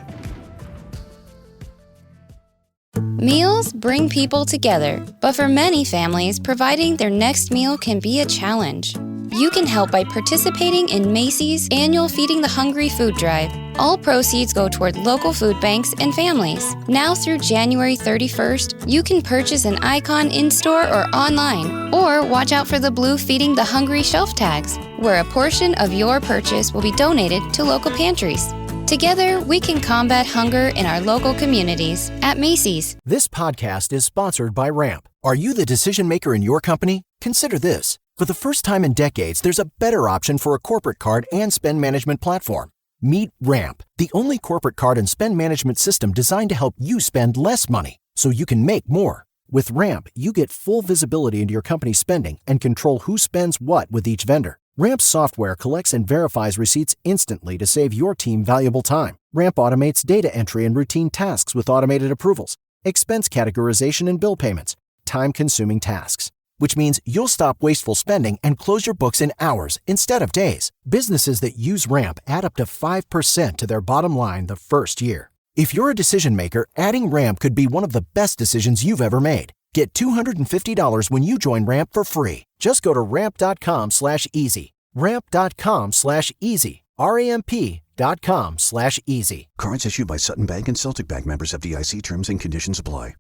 Meals bring people together, but for many families, providing their next meal can be a challenge. You can help by participating in Macy's annual Feeding the Hungry food drive. All proceeds go toward local food banks and families. Now through January 31st, you can purchase an icon in-store or online, or watch out for the blue Feeding the Hungry shelf tags, where a portion of your purchase will be donated to local pantries. Together, we can combat hunger in our local communities at Macy's. This podcast is sponsored by Ramp. Are you the decision maker in your company? Consider this. For the first time in decades, there's a better option for a corporate card and spend management platform. Meet Ramp, the only corporate card and spend management system designed to help you spend less money so you can make more. With Ramp, you get full visibility into your company's spending and control who spends what with each vendor. Ramp's software collects and verifies receipts instantly to save your team valuable time. Ramp automates data entry and routine tasks with automated approvals, expense categorization and bill payments, time-consuming tasks. Which means you'll stop wasteful spending and close your books in hours instead of days. Businesses that use Ramp add up to 5% to their bottom line the first year. If you're a decision maker, adding Ramp could be one of the best decisions you've ever made. Get $250 when you join Ramp for free. Just go to ramp.com/easy. Ramp.com/easy. RAMP.com/easy. Cards issued by Sutton Bank and Celtic Bank, members FDIC. Terms and conditions apply.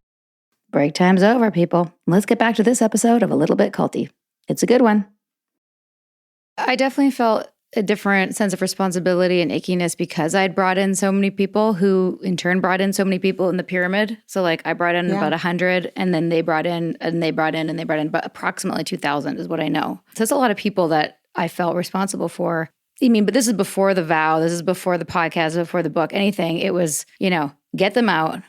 Break time's over, people. Let's get back to this episode of A Little Bit Culty. It's a good one. I definitely felt a different sense of responsibility and ickiness because I'd brought in so many people who in turn brought in so many people in the pyramid. So like I brought in about 100 and then they brought in and they brought in and they brought in, but approximately 2,000 is what I know. So that's a lot of people that I felt responsible for. I mean, but this is before the vow. This is before the podcast, before the book, anything. It was, get them out.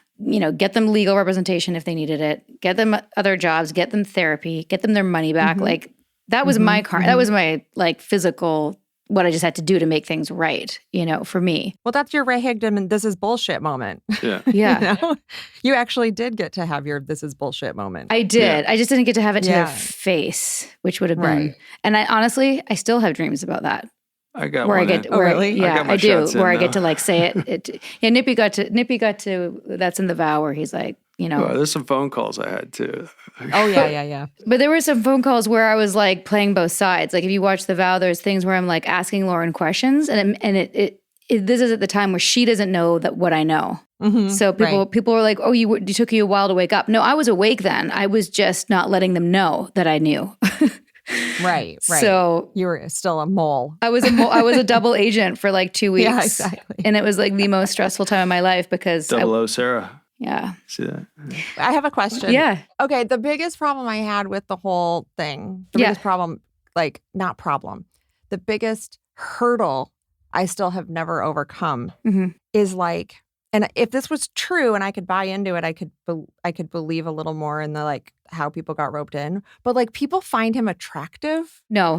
Get them legal representation if they needed it, get them other jobs, get them therapy, get them their money back. Like that was my that was my like physical, what I just had to do to make things right, for me. Well, that's your Ray Higdon and this is bullshit moment. Yeah. Yeah. You actually did get to have your this is bullshit moment. I did. Yeah. I just didn't get to have it to their face, which would have been, and I still have dreams about that. I got where one. Really? Yeah, I do. Where I get to like say it. Yeah, Nippy got to. That's in the vow where he's like, Well, there's some phone calls I had too. Oh yeah. But there were some phone calls where I was like playing both sides. Like if you watch the vow, there's things where I'm like asking Lauren questions, and this is at the time where she doesn't know that what I know. Mm-hmm, so people were like, "Oh, it took you a while to wake up." No, I was awake then. I was just not letting them know that I knew. Right. So you were still a mole. I was a double agent for like 2 weeks. Yeah, exactly. And it was like the most stressful time of my life because O Sarah. Yeah. See that? Yeah. I have a question. Yeah. Okay. The biggest problem I had with the whole thing, biggest problem, the biggest hurdle I still have never overcome is like, and if this was true and I could buy into it, I could believe a little more in the like how people got roped in. But like people find him attractive. No.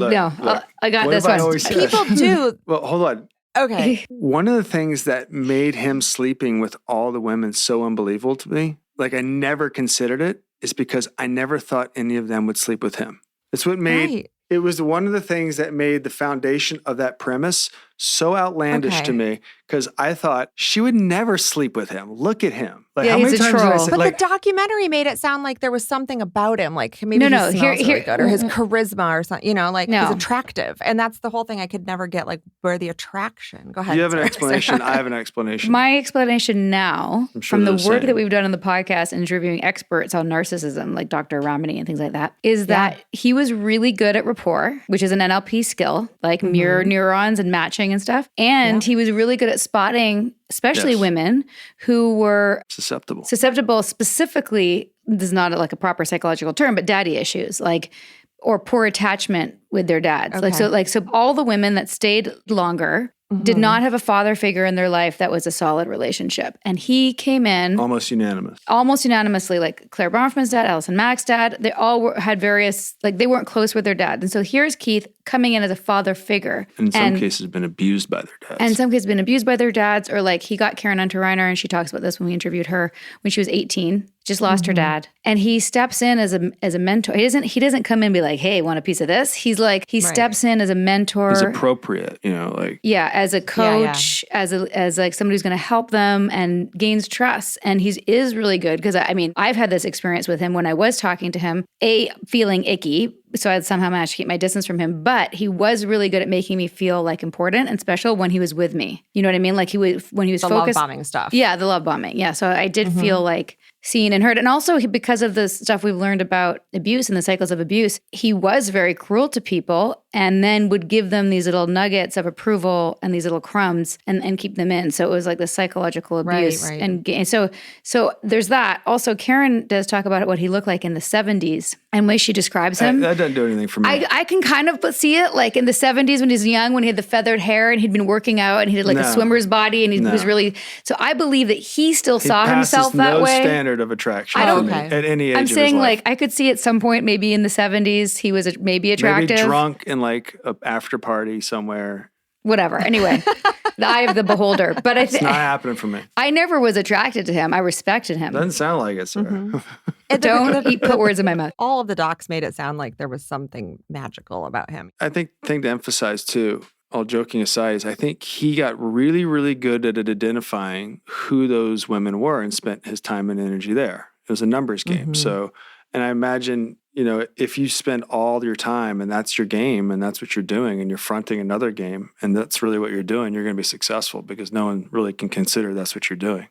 I got this one. People do. Well, hold on. Okay. One of the things that made him sleeping with all the women so unbelievable to me, like I never considered it, is because I never thought any of them would sleep with him. It's what made it was one of the things that made the foundation of that premise so outlandish to me, because I thought she would never sleep with him. Look at him. Like, how many times did I say, but the documentary made it sound like there was something about him, like maybe he smells really good, or his charisma or something, he's attractive. And that's the whole thing. I could never get like where the attraction. Go ahead. You have an explanation. I have an explanation. My explanation now, from the work that we've done on the podcast and interviewing experts on narcissism, like Dr. Ramani and things like that, is that he was really good at rapport, which is an NLP skill, like mirror neurons and matching and stuff. And he was really good at spotting, especially women who were susceptible, specifically, this is not like a proper psychological term, but daddy issues, like, or poor attachment with their dads. Okay. So all the women that stayed longer did not have a father figure in their life that was a solid relationship. And he came in almost unanimously, like Claire Bronfman's dad, Allison Mack's dad, they all had various, like they weren't close with their dad. And so here's Keith coming in as a father figure. And in some cases been abused by their dads. Or like he got Karen Hunter Reiner, and she talks about this when we interviewed her when she was 18, just lost her dad. And he steps in as a mentor. He doesn't come in and be like, hey, want a piece of this? He's like, he steps in as a mentor. He's appropriate, as a coach, as like somebody who's going to help them and gains trust. And he is really good because I've had this experience with him when I was talking to him, feeling icky. So I'd somehow managed to keep my distance from him, but he was really good at making me feel like important and special when he was with me. You know what I mean? Like when he was focused. The love bombing stuff. Yeah, the love bombing. Yeah. So I did feel like seen and heard. And also because of the stuff we've learned about abuse and the cycles of abuse, he was very cruel to people and then would give them these little nuggets of approval and these little crumbs and keep them in. So it was like the psychological abuse. Right. And so there's that. Also, Karen does talk about what he looked like in the 70s and the way she describes him. That doesn't do anything for me. I can kind of see it like in the 70s when he was young, when he had the feathered hair and he'd been working out and he had like a swimmer's body and he was really, so I believe that he still saw himself that way. Standard of attraction at any age. I'm saying of his like life. I could see at some point maybe in the 70s he was maybe attractive. Maybe drunk in like an after party somewhere. whatever. Anyway, the eye of the beholder. But It's not happening for me. I never was attracted to him. I respected him. Doesn't sound like it, Sarah. Mm-hmm. Don't put words in my mouth. All of the docs made it sound like there was something magical about him. I think thing to emphasize too, all joking aside, is I think he got really, really good at identifying who those women were and spent his time and energy there. It was a numbers game. So, and I imagine, if you spend all your time and that's your game and that's what you're doing and you're fronting another game and that's really what you're doing, you're going to be successful because no one really can consider that's what you're doing.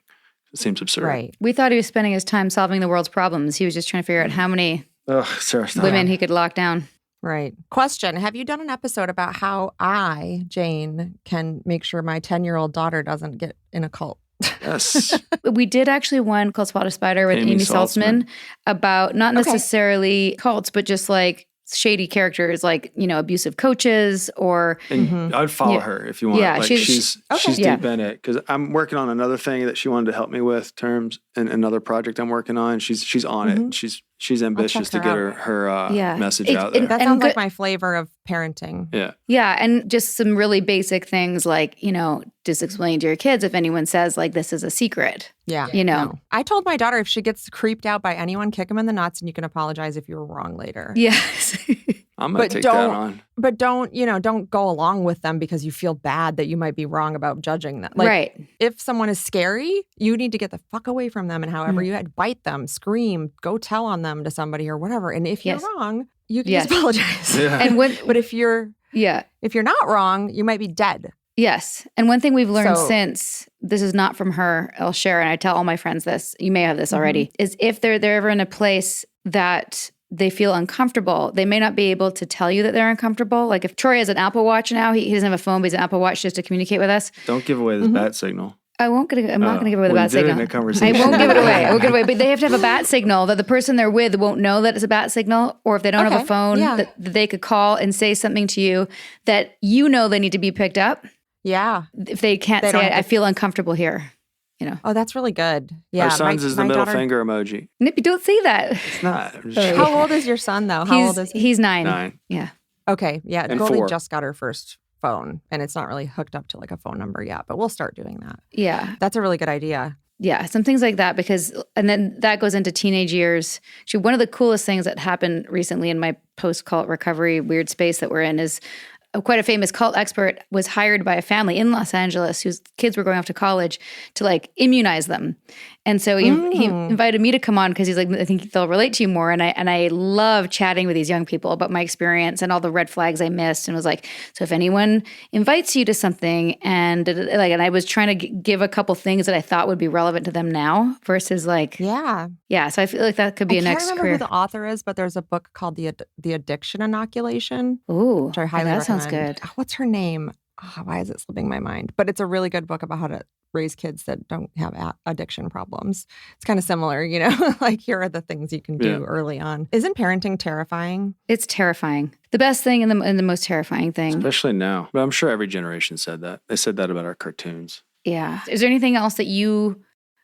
It seems absurd. Right. We thought he was spending his time solving the world's problems. He was just trying to figure out how many women he could lock down. Right. Question. Have you done an episode about how I, Jane, can make sure my 10-year-old daughter doesn't get in a cult? Yes. We did actually one called Spot a Spider with Amy Saltzman about not necessarily cults, but just like shady characters like, abusive coaches or... And I'd follow her if you want. Yeah, like she's deep in it because I'm working on another thing that she wanted to help me with terms and another project I'm working on. She's on it. She's ambitious to get her message out there. That sounds like my flavor of parenting. Yeah. Yeah. And just some really basic things like, just explain to your kids if anyone says like, this is a secret. Yeah. No. I told my daughter if she gets creeped out by anyone, kick them in the nuts and you can apologize if you were wrong later. Yes. I'm going to take that on. But don't go along with them because you feel bad that you might be wrong about judging them. Like, right. If someone is scary, you need to get the fuck away from them. And however you had, bite them, scream, go tell on them to somebody or whatever. And if you're wrong, you can just apologize. Yeah. And but if you're not wrong, you might be dead. Yes. And one thing we've learned since, this is not from her, I'll share, and I tell all my friends this, you may have this already, is if they're ever in a place that they feel uncomfortable, they may not be able to tell you that they're uncomfortable. Like if Troy has an Apple Watch now, he doesn't have a phone, but he's an Apple Watch just to communicate with us. Don't give away this bat signal. I'm not going to give away the bat signal. In a conversation. I won't give it away. But they have to have a bat signal that the person they're with won't know that it's a bat signal, or if they don't have a phone, that they could call and say something to you that they need to be picked up. Yeah. If they can't say, I feel uncomfortable here. Oh, that's really good. Yeah. Our son's is the middle finger emoji. Nippy, don't say that. It's not. How old is your son, though? How old is he? He's 9. 9. Yeah. Okay. Yeah. And Goldie 4. just got her first phone, and it's not really hooked up to like a phone number yet, but we'll start doing that. Yeah. That's a really good idea. Yeah, some things like that and then that goes into teenage years. Actually, one of the coolest things that happened recently in my post-cult recovery weird space that we're in is quite a famous cult expert was hired by a family in Los Angeles whose kids were going off to college to like immunize them. And so he invited me to come on because he's like, I think they'll relate to you more. And I love chatting with these young people about my experience and all the red flags I missed. And was like, so if anyone invites you to something and I was trying to give a couple things that I thought would be relevant to them now versus like, yeah. So I feel like that could be a next career. I can't remember who the author is, but there's a book called The Addiction Inoculation. Ooh, which I highly recommend. Sounds good. What's her name? Why is it slipping my mind? But it's a really good book about how to raise kids that don't have addiction problems. It's kind of similar, like here are the things you can do early on. Isn't parenting terrifying? It's terrifying. The best thing and the most terrifying thing. Especially now. But I'm sure every generation said that. They said that about our cartoons. Yeah. Is there anything else that you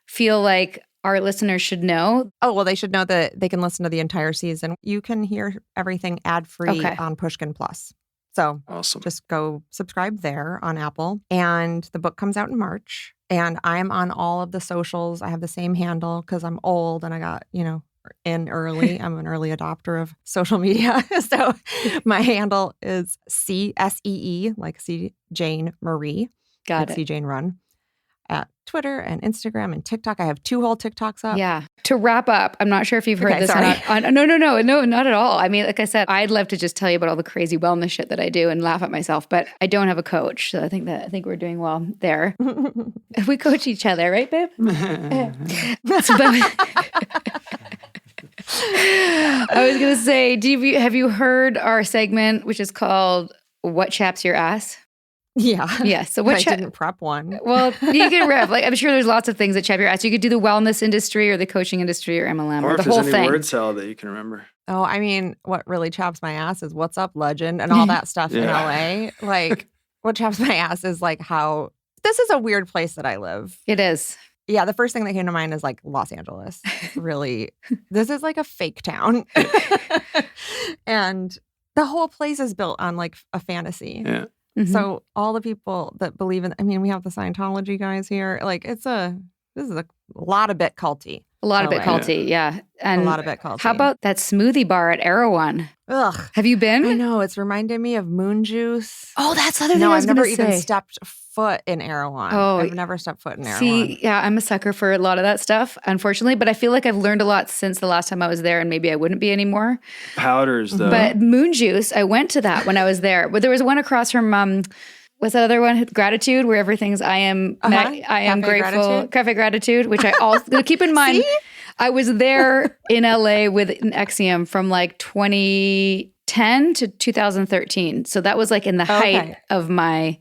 feel like our listeners should know? Oh, well, they should know that they can listen to the entire season. You can hear everything ad-free on Pushkin Plus. So awesome. Just go subscribe there on Apple. And the book comes out in March. And I'm on all of the socials. I have the same handle because I'm old and I got, in early. I'm an early adopter of social media. So my handle is CSEE, like C. Jane Marie. Got it. C. Jane Run. At Twitter and Instagram and TikTok. I have 2 whole TikToks up. Yeah. To wrap up, I'm not sure if you've heard this or not. No, not at all. I mean, like I said, I'd love to just tell you about all the crazy wellness shit that I do and laugh at myself, but I don't have a coach. So I think we're doing well there. We coach each other, right, babe? I was going to say, have you heard our segment, which is called What Chaps Your Ass? Yeah. Yeah. So I didn't prep one. Well, you can rep. Like I'm sure there's lots of things that chap your ass. You could do the wellness industry or the coaching industry or MLM or the whole thing. Or if there's any word salad that you can remember. Oh, I mean, what really chaps my ass is what's up, legend, and all that stuff in LA. Like what chaps my ass is like how this is a weird place that I live. It is. Yeah, the first thing that came to mind is like Los Angeles. Really, this is like a fake town. And the whole place is built on like a fantasy. Yeah. So all the people that believe in, I mean, we have the Scientology guys here. Like this is a lot of bit culty. A lot of bit culty, yeah. And a lot of bit culty. How about that smoothie bar at Erewhon? Ugh. Have you been? I know. It's reminded me of Moon Juice. Oh, that's the other thing I was I've never gonna say. even stepped foot in Erewhon. Oh, I've never stepped foot in Erewhon. See, yeah, I'm a sucker for a lot of that stuff, unfortunately. But I feel like I've learned a lot since the last time I was there, and maybe I wouldn't be anymore. Powders, though. But Moon Juice, I went to that when I was there. But there was one across from what's that other one? Gratitude, where everything's I am Cafe grateful. Gratitude. Cafe Gratitude, which I also keep in mind. See? I was there in LA with an Nexium from like 2010 to 2013. So that was like in the height of my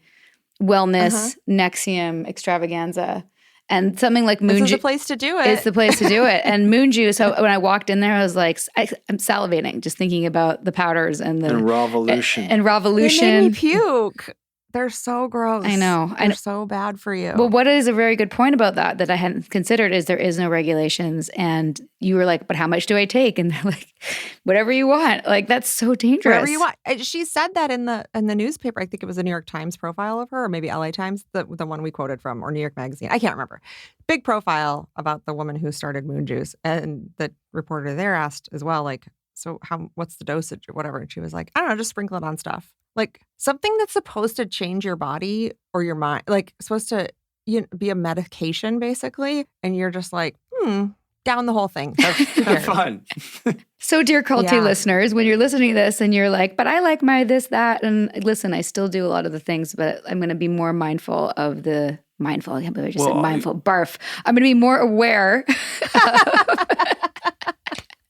wellness Nexium extravaganza. And something like Moon Juice. This is the place to do it. It's the place to do it. And Moon Juice, when I walked in there, I was like, I'm salivating just thinking about the powders and the. And Revolution. And Revolution. They made me puke. They're so gross. I know. They're so bad for you. Well, what is a very good point about that I hadn't considered is there is no regulations. And you were like, but how much do I take? And they're like, whatever you want. Like, that's so dangerous. Whatever you want. She said that in the newspaper. I think it was a New York Times profile of her, or maybe LA Times, the one we quoted from, or New York Magazine. I can't remember. Big profile about the woman who started Moon Juice. And the reporter there asked as well, like, so what's the dosage or whatever? And she was like, I don't know, just sprinkle it on stuff. Like something that's supposed to change your body or your mind, like supposed to be a medication basically. And you're just like, down the whole thing. Have fun. So dear Culty listeners, when you're listening to this and you're like, but I like my this, that, and listen, I still do a lot of the things, but I'm going to be more mindful of the mindful. I can't believe I just said mindful. Barf. I'm going to be more aware.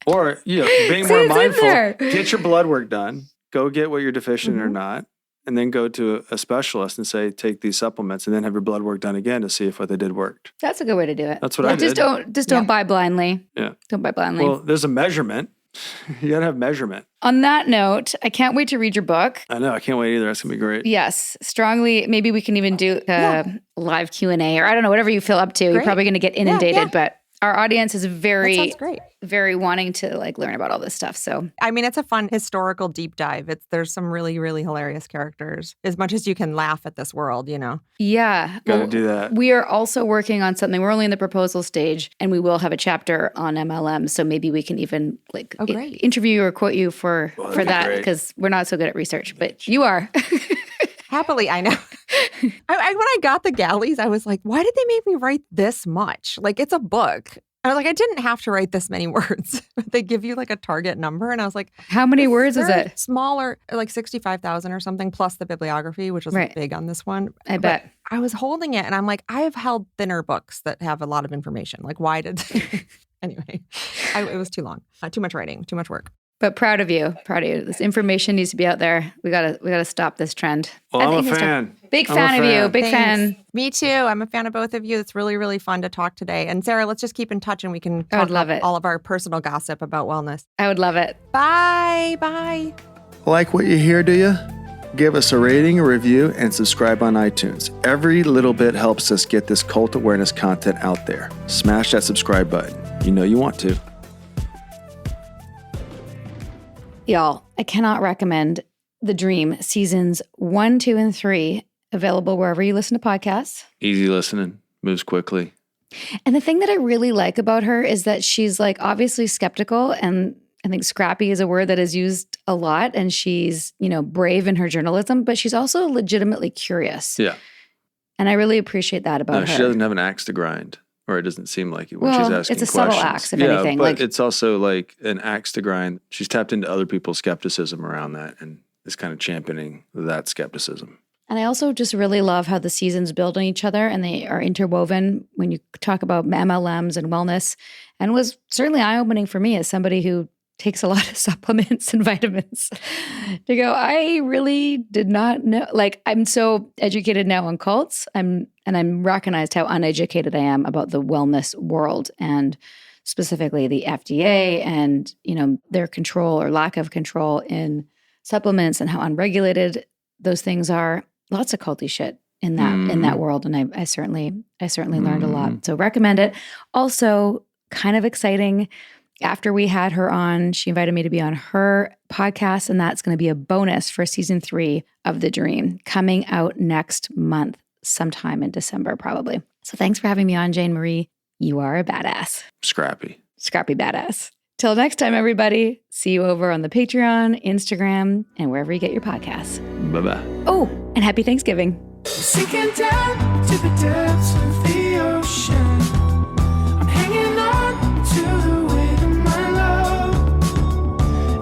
Or, being more mindful. Get your blood work done. Go get what you're deficient or not, and then go to a specialist and say, take these supplements, and then have your blood work done again to see if what they did worked. That's a good way to do it. That's what I did. Just don't buy blindly. Yeah. Don't buy blindly. Well, there's a measurement. You got to have measurement. On that note, I can't wait to read your book. I know. I can't wait either. That's going to be great. Yes. Strongly. Maybe we can even do a live Q&A or I don't know, whatever you feel up to. Great. You're probably going to get inundated, but our audience is very wanting to like learn about all this stuff. So, I mean, it's a fun historical deep dive. There's some really, really hilarious characters as much as you can laugh at this world, Yeah. Got to do that. We are also working on something. We're only in the proposal stage and we will have a chapter on MLMs. So maybe we can even interview you or quote you for that because we're not so good at research, but you are. Happily, I know. When I got the galleys, I was like, why did they make me write this much? Like, it's a book. I was like, I didn't have to write this many words. They give you like a target number. And I was like, how many words is it? Smaller, like 65,000 or something, plus the bibliography, which was big on this one. I bet. I was holding it and I'm like, I have held thinner books that have a lot of information. Like, why did... Anyway, it was too long. Too much writing, too much work. But proud of you. This information needs to be out there. We gotta stop this trend. Well, I'm a fan. Big fan of you. Big Thanks. fan. Me too. I'm a fan of both of you. It's really, really fun to talk today. And Sarah, let's just keep in touch and we can talk about all of our personal gossip about wellness. I would love it. Bye. Bye. Like what you hear, do you? Give us a rating, a review, and subscribe on iTunes. Every little bit helps us get this cult awareness content out there. Smash that subscribe button. You know you want to. Y'all, I cannot recommend The Dream seasons 1, 2, and 3, available wherever you listen to podcasts. Easy listening, moves quickly. And the thing that I really like about her is that she's like obviously skeptical, and I think scrappy is a word that is used a lot, and she's, brave in her journalism, but she's also legitimately curious. Yeah. And I really appreciate that about her. She doesn't have an axe to grind. Or it doesn't seem like it when she's asking questions. It's a subtle axe, if anything. But it's also like an axe to grind. She's tapped into other people's skepticism around that and is kind of championing that skepticism. And I also just really love how the seasons build on each other and they are interwoven when you talk about MLMs and wellness. And was certainly eye-opening for me as somebody who takes a lot of supplements and vitamins to go, I really did not know. Like, I'm so educated now on cults. I'm recognized how uneducated I am about the wellness world and specifically the FDA and, their control or lack of control in supplements and how unregulated those things are. Lots of culty shit in that world. And I certainly learned a lot. So recommend it. Also kind of exciting. After we had her on, she invited me to be on her podcast, and that's going to be a bonus for season 3 of The Dream, coming out next month, sometime in December, probably. So thanks for having me on, Jane Marie. You are a badass. Scrappy Badass. Till next time, everybody. See you over on the Patreon, Instagram, and wherever you get your podcasts. Bye-bye. Oh, and happy Thanksgiving. Sinking down to the depths of the ocean. I'm hanging on to the weight of my love.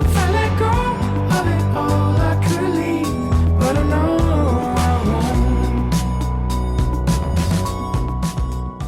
If I let go of it all, I could leave, but I know I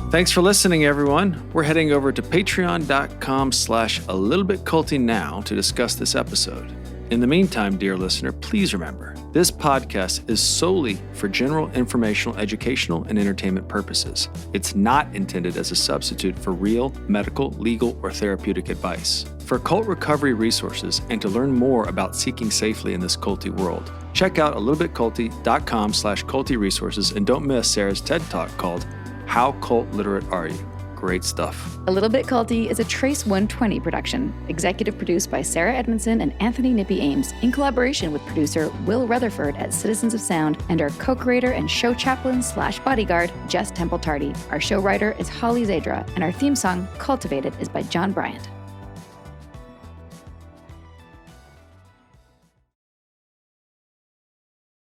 won't. Thanks for listening, everyone. We're heading over to patreon.com/a-little-bit-culty now to discuss this episode. In the meantime, dear listener, please remember, this podcast is solely for general informational, educational, and entertainment purposes. It's not intended as a substitute for real medical, legal, or therapeutic advice. For cult recovery resources and to learn more about seeking safely in this culty world, check out a-little-bit-culty.com/culty resources, and don't miss Sarah's TED Talk called How Cult Literate Are You? Great stuff. A Little Bit Culty is a Trace 120 production, executive produced by Sarah Edmondson and Anthony Nippy Ames, in collaboration with producer Will Rutherford at Citizens of Sound and our co-creator and show chaplain/bodyguard, Jess Tardy. Our show writer is Holly Zadra, and our theme song, Cultivated, is by John Bryant.